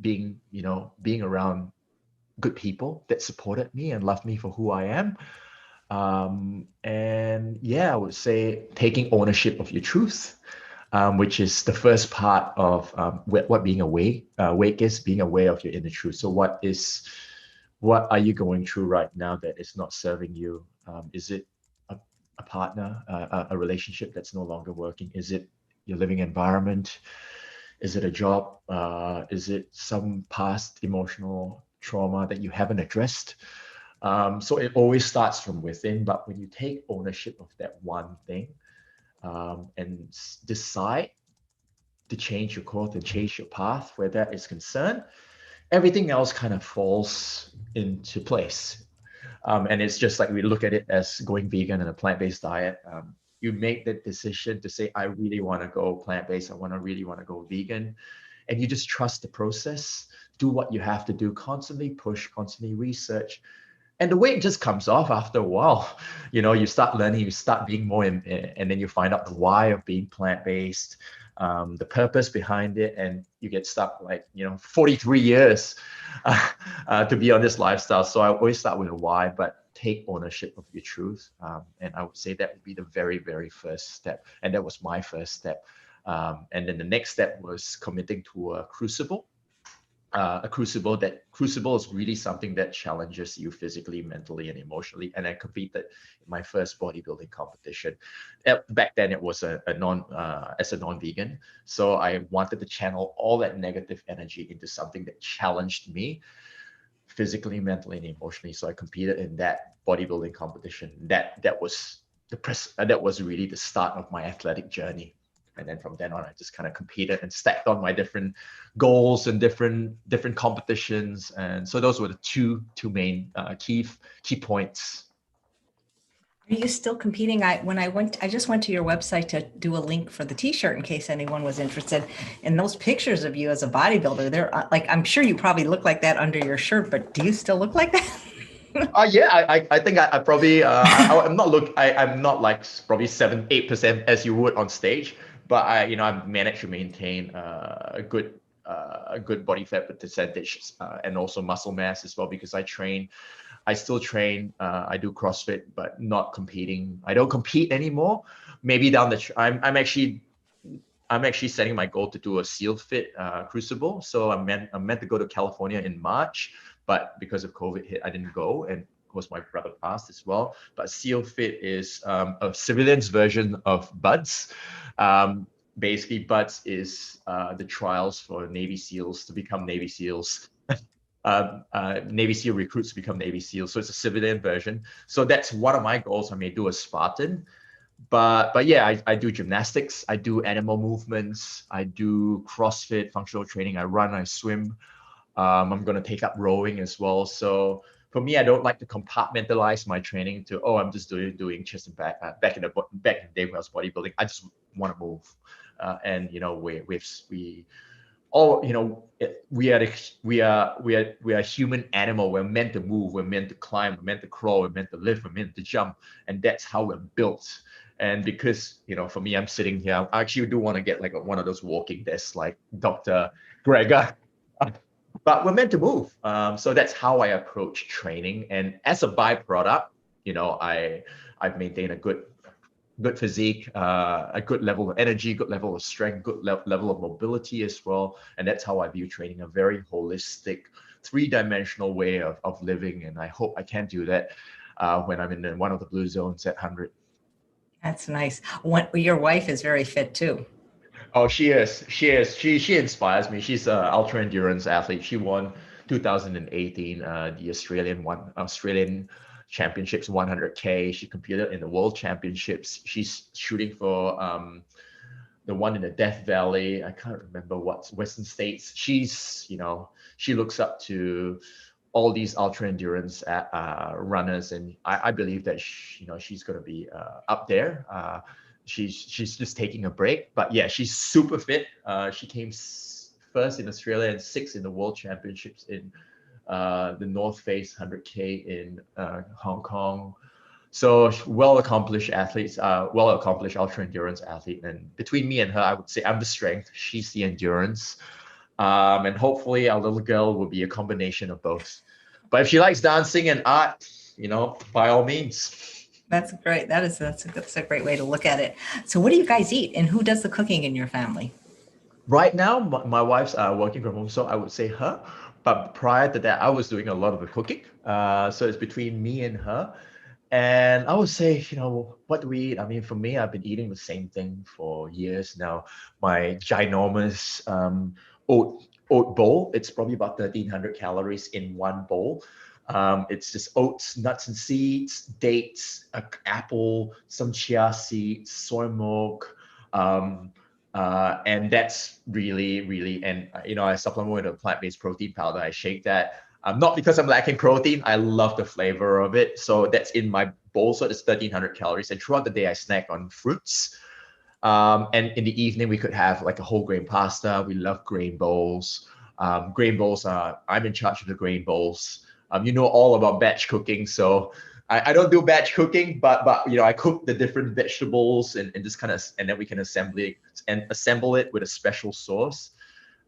being around good people that supported me and loved me for who I am. And yeah, I would say taking ownership of your truth, which is the first part of what being awake. Awake is being aware of your inner truth. So what are you going through right now that is not serving you? Is it a partner, a relationship that's no longer working? Is it your living environment? Is it a job? Is it some past emotional trauma that you haven't addressed? So it always starts from within. But when you take ownership of that one thing, and decide to change your course and change your path where that is concerned, everything else kind of falls into place. And it's just like we look at it as going vegan and a plant-based diet. You make the decision to say, I really want to go plant-based. Really want to go vegan. And you just trust the process, do what you have to do, constantly push, constantly research. And the weight just comes off after a while. You start learning, you start being more, and then you find out the why of being plant-based, the purpose behind it, and you get stuck like 43 years to be on this lifestyle. So I always start with a why, but take ownership of your truth. And I would say that would be the very, very first step. And that was my first step. And then the next step was committing to a crucible. Crucible is really something that challenges you physically, mentally, and emotionally. And I competed in my first bodybuilding competition. Back then, it was a non-vegan, so I wanted to channel all that negative energy into something that challenged me physically, mentally, and emotionally. So I competed in that bodybuilding competition. That was really the start of my athletic journey. And then from then on, I just kind of competed and stacked on my different goals and different competitions. And so those were the two main key points. Are you still competing? I just went to your website to do a link for the T-shirt in case anyone was interested. And those pictures of you as a bodybuilder, they're like, I'm sure you probably look like that under your shirt, but do you still look like that? Yeah, I think I probably I'm not like probably 7-8% as you would on stage, but I've managed to maintain a good body fat percentage and also muscle mass as well because I still train. I do CrossFit, but not competing. I don't compete anymore. Maybe I'm actually setting my goal to do a SEAL Fit Crucible. So I'm meant to go to California in March, but because of COVID hit, I didn't go, and of course my brother passed as well. But SEAL Fit is a civilian's version of BUDS. Basically, BUDS is the trials for Navy SEALs to become Navy SEAls. Navy SEAL recruits to become Navy SEAls. So it's a civilian version. So that's one of my goals. I may do a Spartan, but yeah, I do gymnastics, I do animal movements, I do CrossFit, functional training, I run, I swim. I'm going to take up rowing as well. So for me, I don't like to compartmentalize my training to, I'm just doing chest and back. Back in the day when I was bodybuilding, I just want to move. And we all we are a human animal. We're meant to move, we're meant to climb, we're meant to crawl, we're meant to live, we're meant to jump, and that's how we're built. And because for me, I'm sitting here, I actually do want to get like one of those walking desks like Dr. Gregor. But we're meant to move. So that's how I approach training. And as a byproduct, I've maintained a good physique, a good level of energy, good level of strength, good level of mobility as well. And that's how I view training, a very holistic, three-dimensional way of living. And I hope I can do that when I'm in one of the blue zones at 100. That's nice. Your wife is very fit too. Oh, she is. She is. She inspires me. She's an ultra endurance athlete. She won 2018 the Australian Championships 100K. She competed in the World Championships. She's shooting for the one in the Death Valley. I can't remember what Western States. She looks up to all these ultra endurance runners, and I believe that she's going to be up there. She's just taking a break, but yeah, she's super fit. She came first in Australia and sixth in the World Championships in the North Face 100K in Hong Kong. So well accomplished athletes, well accomplished ultra endurance athlete. And between me and her, I would say I'm the strength. She's the endurance. And hopefully our little girl will be a combination of both. But if she likes dancing and art, by all means. That's great. That's a great way to look at it. So what do you guys eat and who does the cooking in your family? Right now, my wife's working from home, so I would say her. But prior to that, I was doing a lot of the cooking. So it's between me and her. And I would say, what do we eat? I mean, for me, I've been eating the same thing for years now. My ginormous oat oat bowl. It's probably about 1,300 calories in one bowl. It's just oats, nuts and seeds, dates, apple, some chia seeds, soy milk, and that's really, and I supplement with a plant-based protein powder. I shake that. Not because I'm lacking protein. I love the flavor of it. So that's in my bowl. So it's 1,300 calories. And throughout the day, I snack on fruits. And in the evening, we could have like a whole grain pasta. We love grain bowls. Grain bowls, I'm in charge of the grain bowls. You know all about batch cooking. So I don't do batch cooking, but I cook the different vegetables and just kind of, and then we can assemble it with a special sauce.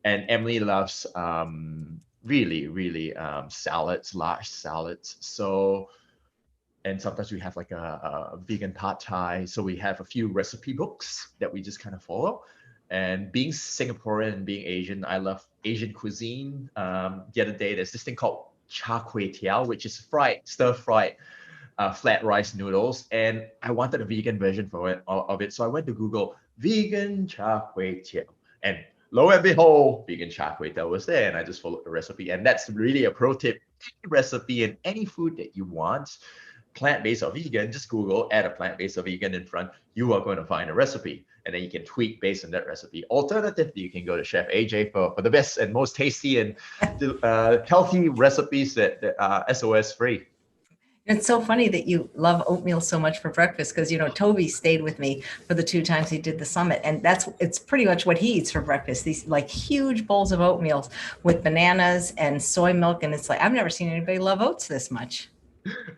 And Emily loves really salads, large salads. So and sometimes we have like a vegan pad thai. So we have a few recipe books that we just kind of follow. And being Singaporean and being Asian, I love Asian cuisine. The other day, there's this thing called char which is stir-fried flat rice noodles. And I wanted a vegan version of it. So I went to Google vegan char and lo and behold, vegan char was there. And I just followed the recipe. And that's really a pro tip. Any recipe and any food that you want, plant-based or vegan, just Google, add a plant-based or vegan in front, you are going to find a recipe. And then you can tweak based on that recipe. Alternatively, you can go to Chef AJ for the best and most tasty and healthy recipes that are SOS free. It's so funny that you love oatmeal so much for breakfast because, Toby stayed with me for the 2 times he did the summit. And it's pretty much what he eats for breakfast. These like huge bowls of oatmeal with bananas and soy milk. And it's like, I've never seen anybody love oats this much.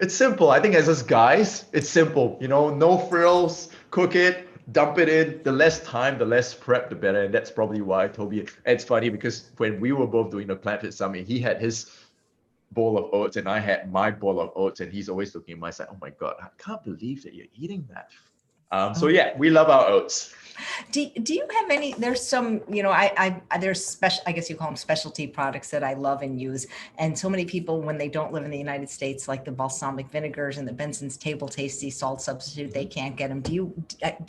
It's simple. I think as us guys, it's simple. No frills, cook it, dump it in. The less time, the less prep, the better. And that's probably why Toby, it's funny because when we were both doing the Plant Fit Summit, he had his bowl of oats and I had my bowl of oats, and he's always looking at my side, oh my God, I can't believe that you're eating that. So yeah, we love our oats. Do you have any, there's some, there's special, I guess you call them specialty products that I love and use. And so many people, when they don't live in the United States, like the balsamic vinegars and the Benson's Table Tasty salt substitute, they can't get them. Do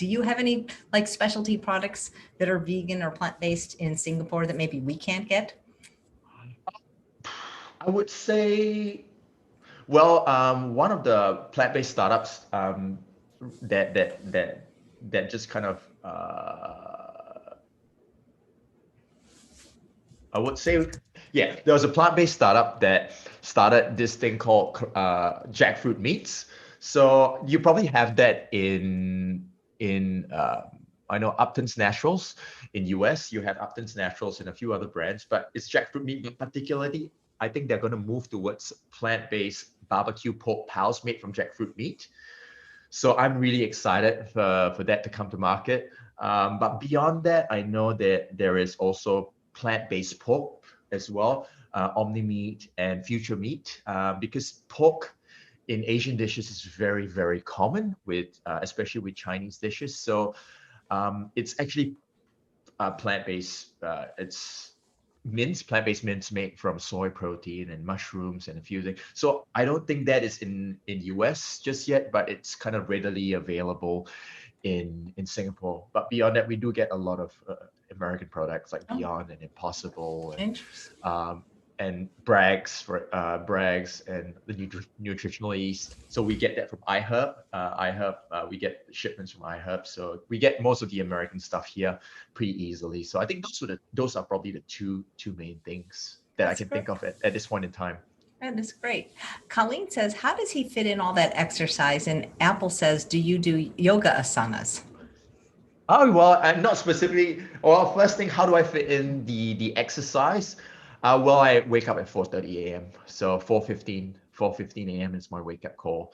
you have any like specialty products that are vegan or plant-based in Singapore that maybe we can't get? I would say, well, one of the plant-based startups that that that that just kind of I would say, yeah, there was a plant-based startup that started this thing called jackfruit meats. So you probably have that in I know Upton's Naturals in US. You have Upton's Naturals and a few other brands, but it's jackfruit meat particularly. I think they're going to move towards plant-based barbecue pork pies made from jackfruit meat. So I'm really excited for that to come to market. But beyond that, I know that there is also plant-based pork as well, Omni Meat and Future Meat, because pork in Asian dishes is very common with, especially with Chinese dishes. So it's actually plant-based. It's plant-based mince made from soy protein and mushrooms and a few things. So I don't think that is in US just yet, but it's kind of readily available in Singapore. But beyond that, we do get a lot of American products like Beyond and Impossible Interesting. and Bragg's and the nutritional yeast. So we get that from iHerb. We get shipments from iHerb. So we get most of the American stuff here pretty easily. So I think those are probably the two main things that I can think of at this point in time. That's great. Colleen says, how does he fit in all that exercise? And Apple says, do you do yoga asanas? Oh, well, I'm not specifically. Well, first thing, how do I fit in the exercise? Well, I wake up at 4:30 a.m. So 4:15 a.m. is my wake up call.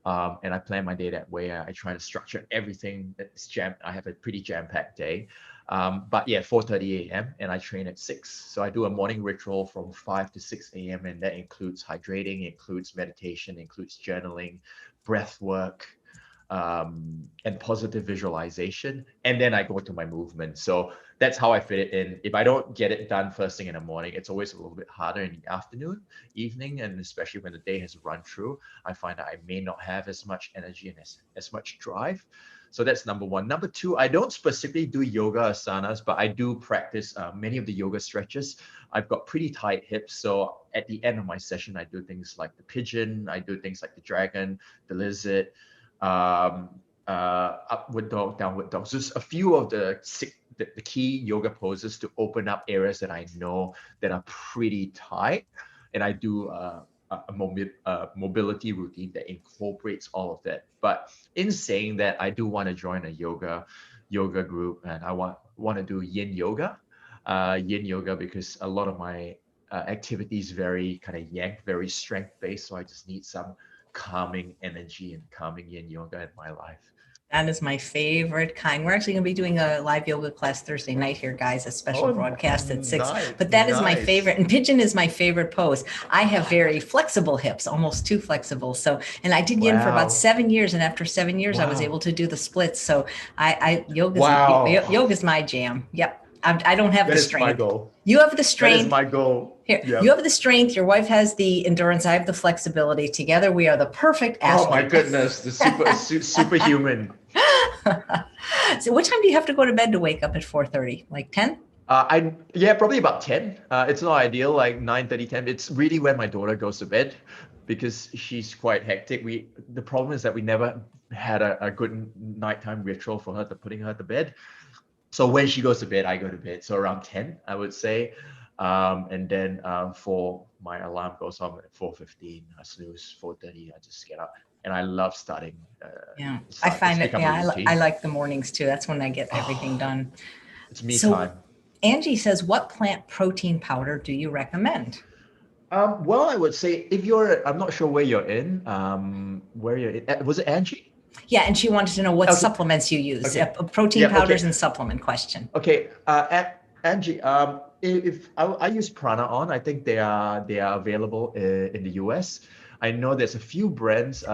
And I plan my day that way. I try to structure everything that's jam. I have a pretty jam-packed day. But yeah, 4:30 a.m. and I train at 6. So I do a morning ritual from 5 to 6 a.m. and that includes hydrating, includes meditation, includes journaling, breath work, and positive visualization, and then I go to my movement. So that's how I fit it in. If I don't get it done first thing in the morning, it's always a little bit harder in the afternoon, evening, and especially when the day has run through, I find that I may not have as much energy and as much drive. So that's number one. Number two, I don't specifically do yoga asanas, but I do practice many of the yoga stretches. I've got pretty tight hips, so at the end of my session, I do things like the pigeon, I do things like the dragon, the lizard, um, upward dog, downward dog. So just a few of the key yoga poses to open up areas that I know that are pretty tight. And I do a mobility routine that incorporates all of that. But in saying that, I do want to join a yoga group, and I want to do yin yoga, because a lot of my activities very kind of yang, very strength based. So I just need some calming energy and calming yin yoga in my life. That is my favorite kind. We're actually going to be doing a live yoga class Thursday night here, guys, a special broadcast at 6. Nice, But that is my nice. favorite. And pigeon is my favorite pose. I have very flexible hips, almost too flexible. So, and I did yin for about 7 years. And after 7 years, I was able to do the splits. So yoga's my jam. Yep. I don't have the strength. That is my goal. You have the strength. That is my goal. Here, yep. You have the strength. Your wife has the endurance. I have the flexibility. Together, we are the perfect athlete. Oh my goodness, the superhuman. So, what time do you have to go to bed to wake up at 4:30? Like 10? Probably about 10. It's not ideal, like 9:30, 10. It's really when my daughter goes to bed, because she's quite hectic. The problem is that we never had a good nighttime ritual for her, putting her to bed. So when she goes to bed, I go to bed. So around 10, I would say. And then for my alarm goes on at 4:15, I snooze, 4:30, I just get up. And I love starting. I find it. Yeah, I like the mornings too. That's when I get everything done. It's me time. Angie says, what plant protein powder do you recommend? Well, I would say I'm not sure where you're in. Was it Angie? Yeah, and she wanted to know what supplements you use. Okay. Protein powders and supplement question. Okay, Angie, if I use Prana On, I think they are available in the US. I know there's a few brands.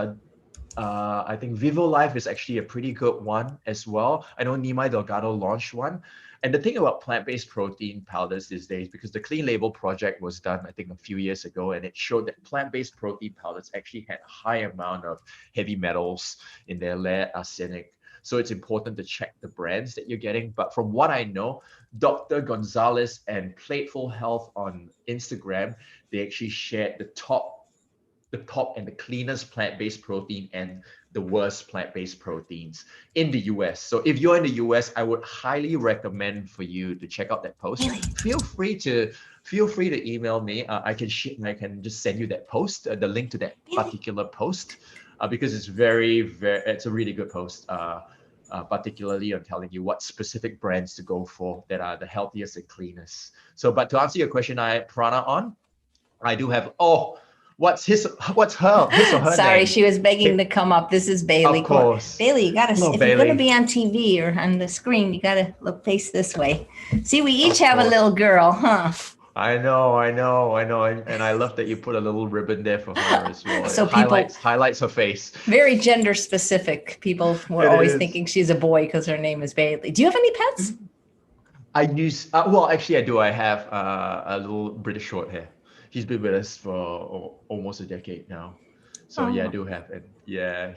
I think Vivo Life is actually a pretty good one as well. I know Nimai Delgado launched one. And the thing about plant-based protein powders these days, because the Clean Label project was done, I think, a few years ago, and it showed that plant-based protein powders actually had a high amount of heavy metals in their lead, arsenic. So it's important to check the brands that you're getting. But from what I know, Dr. Gonzalez and Plateful Health on Instagram, they actually shared the top and the cleanest plant-based protein and the worst plant-based proteins in the US. So if you're in the US, I would highly recommend for you to check out that post. Really? Feel free to email me. I can just send you that post, the link to that particular post, because it's it's a really good post. Particularly on telling you what specific brands to go for that are the healthiest and cleanest. So, but to answer your question, Prana On, I do have. What's his or her Sorry, name? She was begging to come up. This is Bailey. Of course. Bailey, you gotta, if you're gonna be on TV or on the screen, you gotta face this way. See, we each have a little girl, huh? I know. And I love that you put a little ribbon there for her as well. So it highlights her face. Very gender specific. People were always thinking she's a boy because her name is Bailey. Do you have any pets? I use, actually I do. I have a little British short hair. He's been with us for almost a decade now. So yeah, I do have it. Yeah,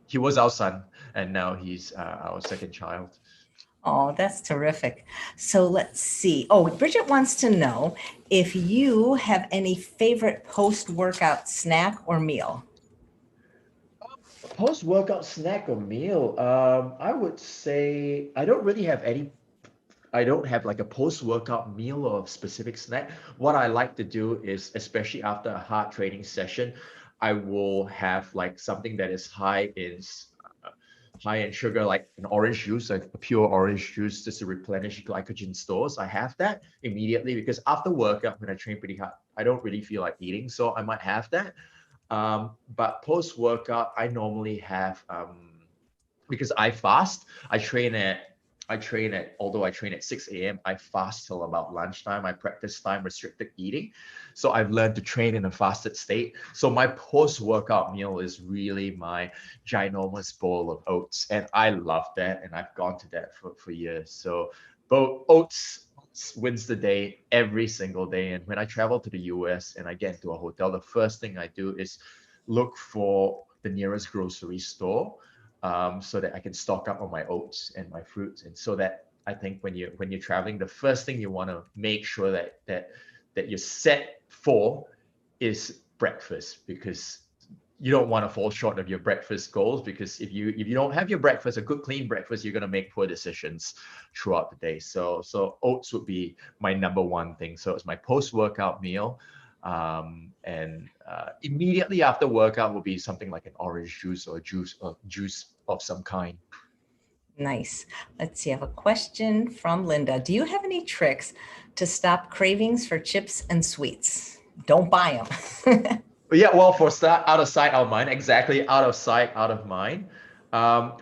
he was our son, and now he's our second child. Oh, that's terrific. So let's see. Oh, Bridget wants to know if you have any favorite post-workout snack or meal. Post-workout snack or meal? I would say I don't really have any. I don't have like a post-workout meal or specific snack. What I like to do is, especially after a hard training session, I will have like something that is high in sugar, like an orange juice, like a pure orange juice, just to replenish glycogen stores. I have that immediately because after workout, when I train pretty hard, I don't really feel like eating, so I might have that. But post-workout, I normally have, because I fast, I train at although I train at 6 a.m., I fast till about lunchtime. I practice time restricted eating. So I've learned to train in a fasted state. So my post-workout meal is really my ginormous bowl of oats. And I love that. And I've gone to that for years. So both oats wins the day every single day. And when I travel to the US and I get into a hotel, the first thing I do is look for the nearest grocery store, so that I can stock up on my oats and my fruits. And so that I think when you're traveling, the first thing you want to make sure that you're set for is breakfast, because you don't want to fall short of your breakfast goals, because if you don't have your breakfast, a good clean breakfast, you're going to make poor decisions throughout the day. So oats would be my number one thing. So it's my post-workout meal. And immediately after workout will be something like an orange juice or juice of some kind. Nice. Let's see. I have a question from Linda. Do you have any tricks to stop cravings for chips and sweets? Don't buy them. But yeah, well, for start, out of sight, out of mind, exactly, out of sight, out of mind.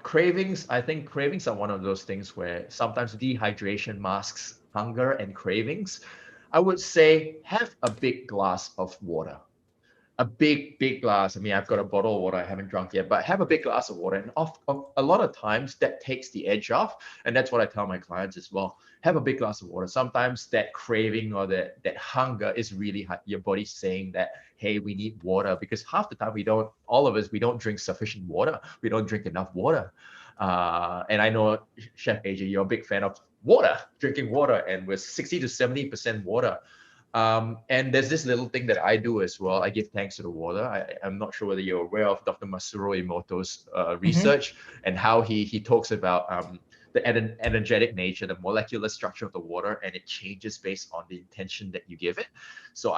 Cravings, I think cravings are one of those things where sometimes dehydration masks hunger and cravings. I would say have a big glass of water. A big glass. I mean, I've got a bottle of water I haven't drunk yet, but have a big glass of water. And a lot of times that takes the edge off. And that's what I tell my clients as well. Have a big glass of water. Sometimes that craving or that hunger is really your body saying that, hey, we need water, because half the time all of us, we don't drink sufficient water. We don't drink enough water. And I know, Chef AJ, you're a big fan of water, drinking water, and we're 60 to 70% water. And there's this little thing that I do as well. I give thanks to the water. I'm not sure whether you're aware of Dr. Masaru Emoto's research and how he talks about the energetic nature, the molecular structure of the water, and it changes based on the intention that you give it. So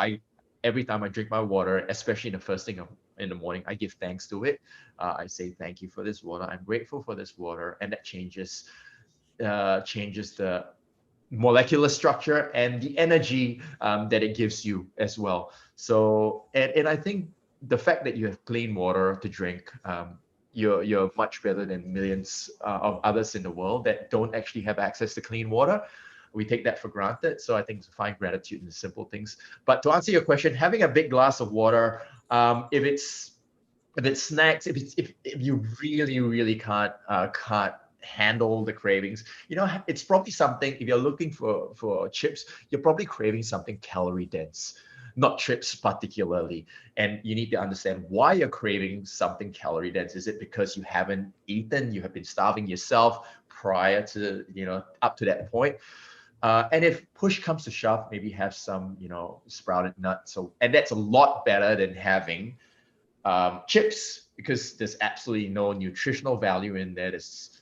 every time I drink my water, especially in the first thing in the morning, I give thanks to it. I say thank you for this water. I'm grateful for this water, and that changes the molecular structure and the energy that it gives you as well. So, and I think the fact that you have clean water to drink, you're much better than millions of others in the world that don't actually have access to clean water. We take that for granted. So I think to find gratitude in the simple things. But to answer your question, having a big glass of water, if it's snacks, if you really can't handle the cravings, it's probably something, if you're looking for chips, you're probably craving something calorie dense, not chips particularly. And you need to understand why you're craving something calorie dense. Is it because you haven't eaten, you have been starving yourself prior to, up to that point? And if push comes to shove, maybe have some, sprouted nuts. And that's a lot better than having chips, because there's absolutely no nutritional value in there. There's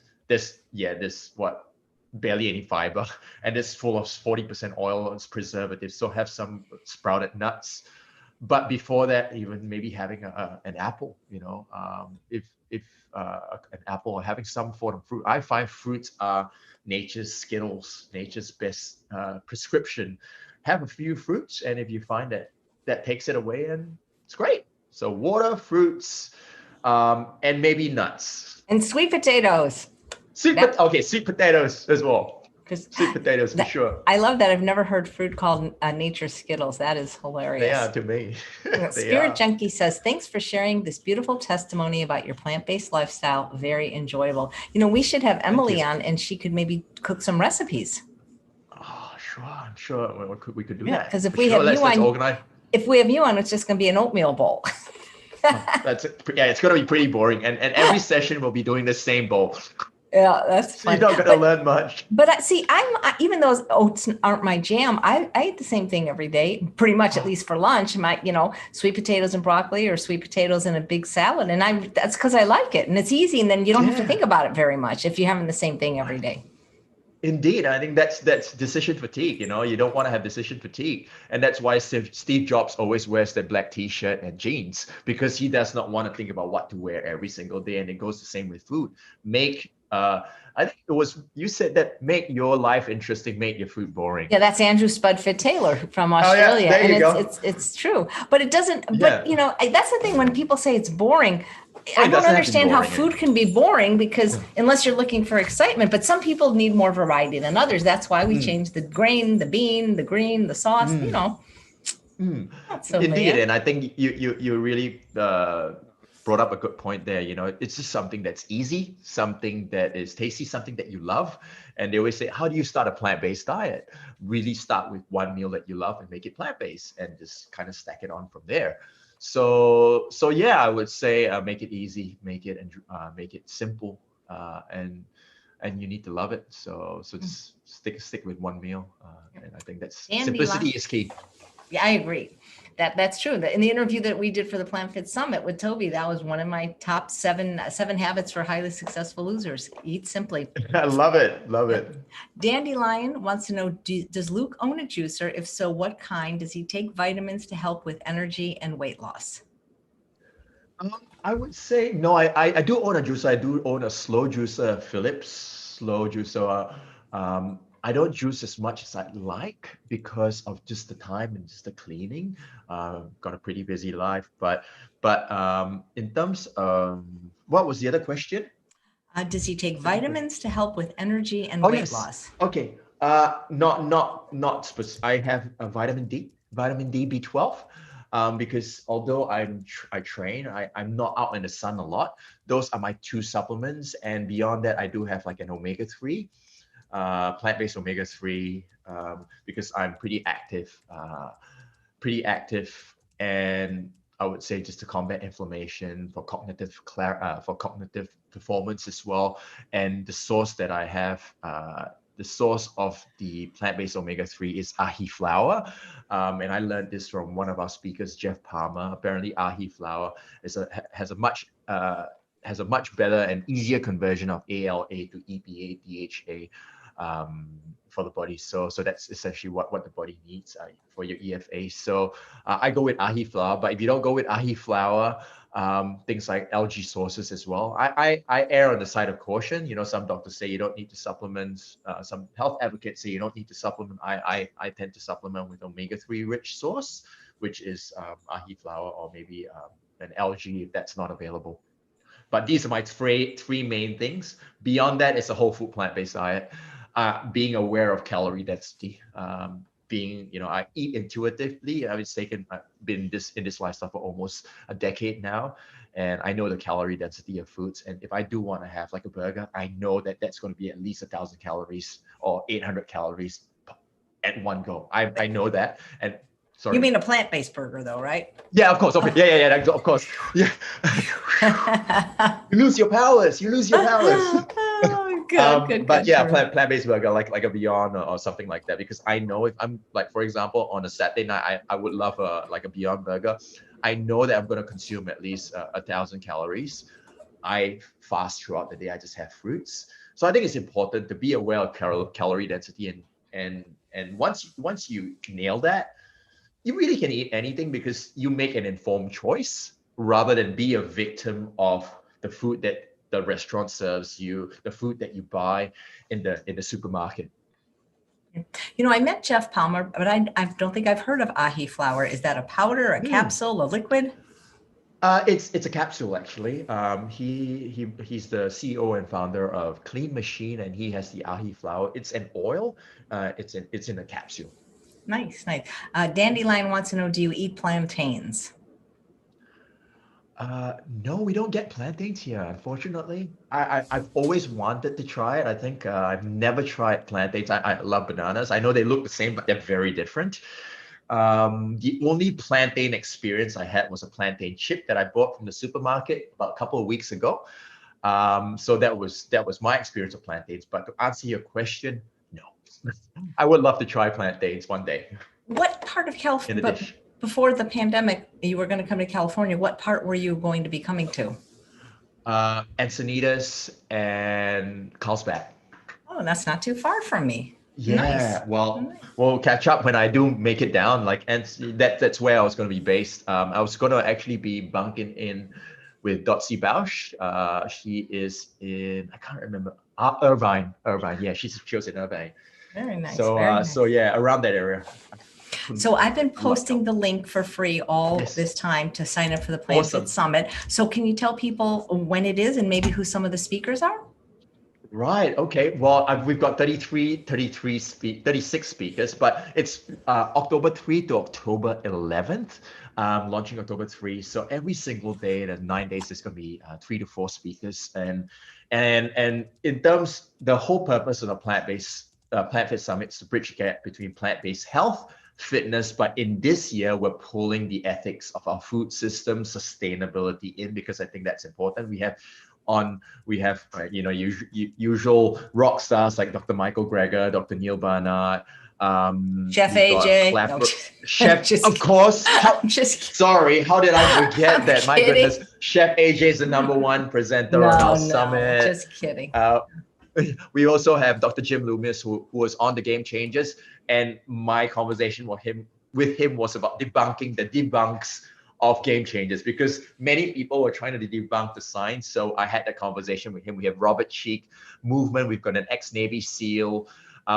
barely any fiber, and it's full of 40% oil and preservatives. So have some sprouted nuts. But before that, even maybe having an apple, if an apple, or having some form of fruit. I find fruits are nature's Skittles, nature's best prescription. Have a few fruits, and if you find that takes it away, and it's great. So water, fruits, and maybe nuts. And sweet potatoes. Sweet potatoes as well. Sweet potatoes for sure. I love that. I've never heard fruit called nature's Skittles. That is hilarious. They are to me. Spirit Junkie says, thanks for sharing this beautiful testimony about your plant-based lifestyle. Very enjoyable. We should have Emily on, and she could maybe cook some recipes. Oh, sure. I'm sure we could do that. Because if we have you on, it's just going to be an oatmeal bowl. It's going to be pretty boring. And every session we'll be doing the same bowl. Yeah, that's fun. You're not going to learn much. But even though oats aren't my jam, I eat the same thing every day, pretty much, at least for lunch. Sweet potatoes and broccoli, or sweet potatoes and a big salad. And that's because I like it, and it's easy, and then you don't have to think about it very much if you're having the same thing every day. Indeed, I think that's decision fatigue. You don't want to have decision fatigue, and that's why Steve Jobs always wears the black T-shirt and jeans, because he does not want to think about what to wear every single day. And it goes the same with food. I think it was you said that make your life interesting, make your food boring. Yeah, that's Andrew Spudfit Taylor from Australia, there you go. It's true, but it doesn't. But that's the thing, when people say it's boring, I It don't doesn't have to be understand how boring. food can be boring because unless you're looking for excitement, but some people need more variety than others. That's why we change the grain, the bean, the green, the sauce, not so Indeed, bad. and I think you really brought up a good point there. You know, it's just something that's easy, something that is tasty, something that you love. And they always say, how do you start a plant-based diet? Really start with one meal that you love and make it plant-based, and just kind of stack it on from there. So yeah, I would say make it easy, make it simple, and you need to love it. So just stick with one meal, and I think that's simplicity Dandelion. is key. Yeah, I agree. That's true. In the interview that we did for the Plant Fit Summit with Toby, that was one of my top seven habits for highly successful losers. Eat simply. I love it. Love Yep. it. Dandelion wants to know, does Luke own a juicer? If so, what kind? Does he take vitamins to help with energy and weight loss? I would say no. I do own a juicer. I do own a slow juicer, Philips slow juicer. I don't juice as much as I'd like because of just the time and just the cleaning. Got a pretty busy life, but in terms of what was the other question? Does he take Second question. vitamins to help with energy and Oh weight yes. loss? Okay. Not specific. I have a vitamin D B12. Because although I train, I'm not out in the sun a lot. Those are my two supplements, and beyond that, I do have like an omega-3, plant-based omega-3, because I'm pretty active, and I would say just to combat inflammation for cognitive performance as well. And the source that I have, the source of the plant-based omega-3 is ahi flour, and I learned this from one of our speakers, Jeff Palmer. Apparently, ahi flour has a much better and easier conversion of ALA to EPA, DHA, for the body. So that's essentially what the body needs for your EFA. So I go with ahi flour, but if you don't go with ahi flour, things like algae sources as well. I err on the side of caution. You know, some doctors say you don't need to supplement. Some health advocates say you don't need to supplement. I tend to supplement with omega-3 rich source, which is ahi flour, or maybe an algae if that's not available. But these are my three main things. Beyond that, it's a whole food plant-based diet. Being aware of calorie density. I eat intuitively. I've been in this lifestyle for almost a decade now, and I know the calorie density of foods. And if I do want to have like a burger, I know that that's going to be at least 1,000 calories or 800 calories at one go. I know that. And You sorry. mean a plant-based burger though, right? Yeah, of course. Okay. Yeah. Of course. Yeah. You lose your powers. You lose your powers. Good, But yeah, true. plant-based burger, like a Beyond, or something like that. Because I know if I'm like, for example, on a Saturday night, I would love a Beyond burger. I know that I'm going to consume at least 1,000 calories. I fast throughout the day. I just have fruits. So I think it's important to be aware of calorie density, and once you nail that, you really can eat anything because you make an informed choice rather than be a victim of the food that the restaurant serves you, the food that you buy in the supermarket. You know, I met Jeff Palmer, but I don't think I've heard of ahi flour. Is that a powder, a Hmm. capsule, a liquid? It's a capsule actually. He's the CEO and founder of Clean Machine, and he has the ahi flour. It's an oil. It's in a capsule. Nice, nice. Dandelion wants to know, do you eat plantains? No, we don't get plantains here, unfortunately. I've always wanted to try it. I think I've never tried plantains. I love bananas. I know they look the same, but they're very different. The only plantain experience I had was a plantain chip that I bought from the supermarket about a couple of weeks ago. So that was my experience of plantains. But to answer your question, no. I would love to try plantains one day What part of in a California, but dish. before the pandemic, you were going to come to California. What part were you going to be coming to? Encinitas and Carlsbad. Oh, that's not too far from me. Nice. Yeah, well, Nice. we'll catch up when I do make it down. Like, and that's where I was going to be based. I was going to actually be bunking in with Dotsie Bausch. She is in, I can't remember, Irvine. Yeah, she was in Irvine. Very nice. So Very so nice. yeah, around that area. So I've been Love posting help. the link for free all Yes. this time to sign up for the Plant Awesome. Fit Summit. So can you tell people when it is and maybe who some of the speakers are? Right. Okay. Well, we've got 36 speakers, but it's October 3 to October 11th, launching October 3. So every single day, the 9 days, there's going to be 3 to 4 speakers. And in terms, the whole purpose of the Plant Fit Summit is to bridge the gap between plant-based health, fitness, but in this year, we're pulling the ethics of our food system, sustainability in, because I think that's important. We have usual rock stars like Dr. Michael Greger, Dr. Neil Barnard. Chef We've got AJ. No, Chef, just of course. I'm just kidding. Sorry, how did I forget I'm that? My kidding. goodness, Chef AJ is the #1 presenter on No, our no, summit. just kidding. We also have Dr. Jim Loomis, who was on the Game Changers, and my conversation with him was about debunking the debunks of Game Changers, because many people were trying to debunk the science. So I had that conversation with him. We have Robert Cheek Movement. We've got an ex-Navy SEAL.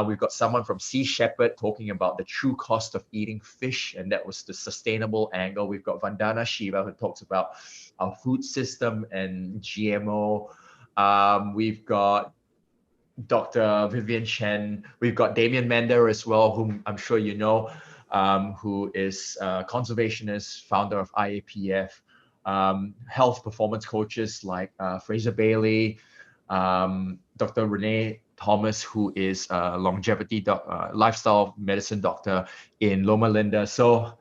We've got someone from Sea Shepherd talking about the true cost of eating fish, and that was the sustainable angle. We've got Vandana Shiva, who talks about our food system and GMO. We've got Dr. Vivian Chen. We've got Damien Mender as well, whom I'm sure you know, who is a conservationist, founder of IAPF, health performance coaches like Fraser Bailey, Dr. Renee Thomas, who is a longevity lifestyle medicine doctor in Loma Linda. So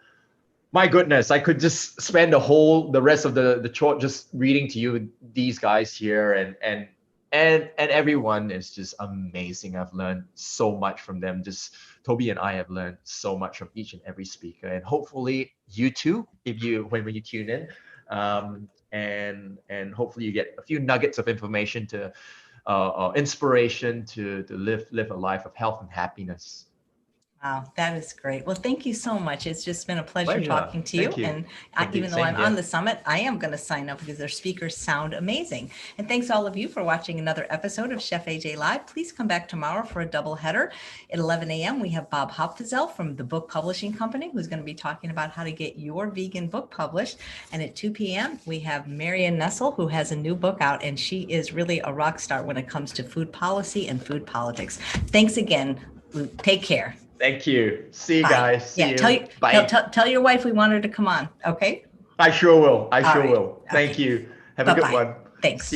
my goodness, I could just spend the rest of the short just reading to you these guys here, and everyone is just amazing. I've learned so much from them. Just Toby and I have learned so much from each and every speaker, and hopefully you too, if you when you tune in, and hopefully you get a few nuggets of information to inspiration to live a life of health and happiness. Wow, that is great. Well, thank you so much. It's just been a pleasure Pleasure. talking to you. Thank you. And Indeed, even though same I'm here. on the summit, I am going to sign up because their speakers sound amazing. And thanks all of you for watching another episode of Chef AJ Live. Please come back tomorrow for a double header. At 11 a.m., we have Bob Hopfizel from the Book Publishing Company, who's going to be talking about how to get your vegan book published. And at 2 p.m., we have Marian Nessel, who has a new book out, and she is really a rock star when it comes to food policy and food politics. Thanks again. Take care. Thank you. See you Bye. guys. See you. Tell you, Bye. tell your wife we want her to come on. Okay. I sure will. I All sure right. will. Thank Okay. you. Have a good Bye-bye. one. Thanks.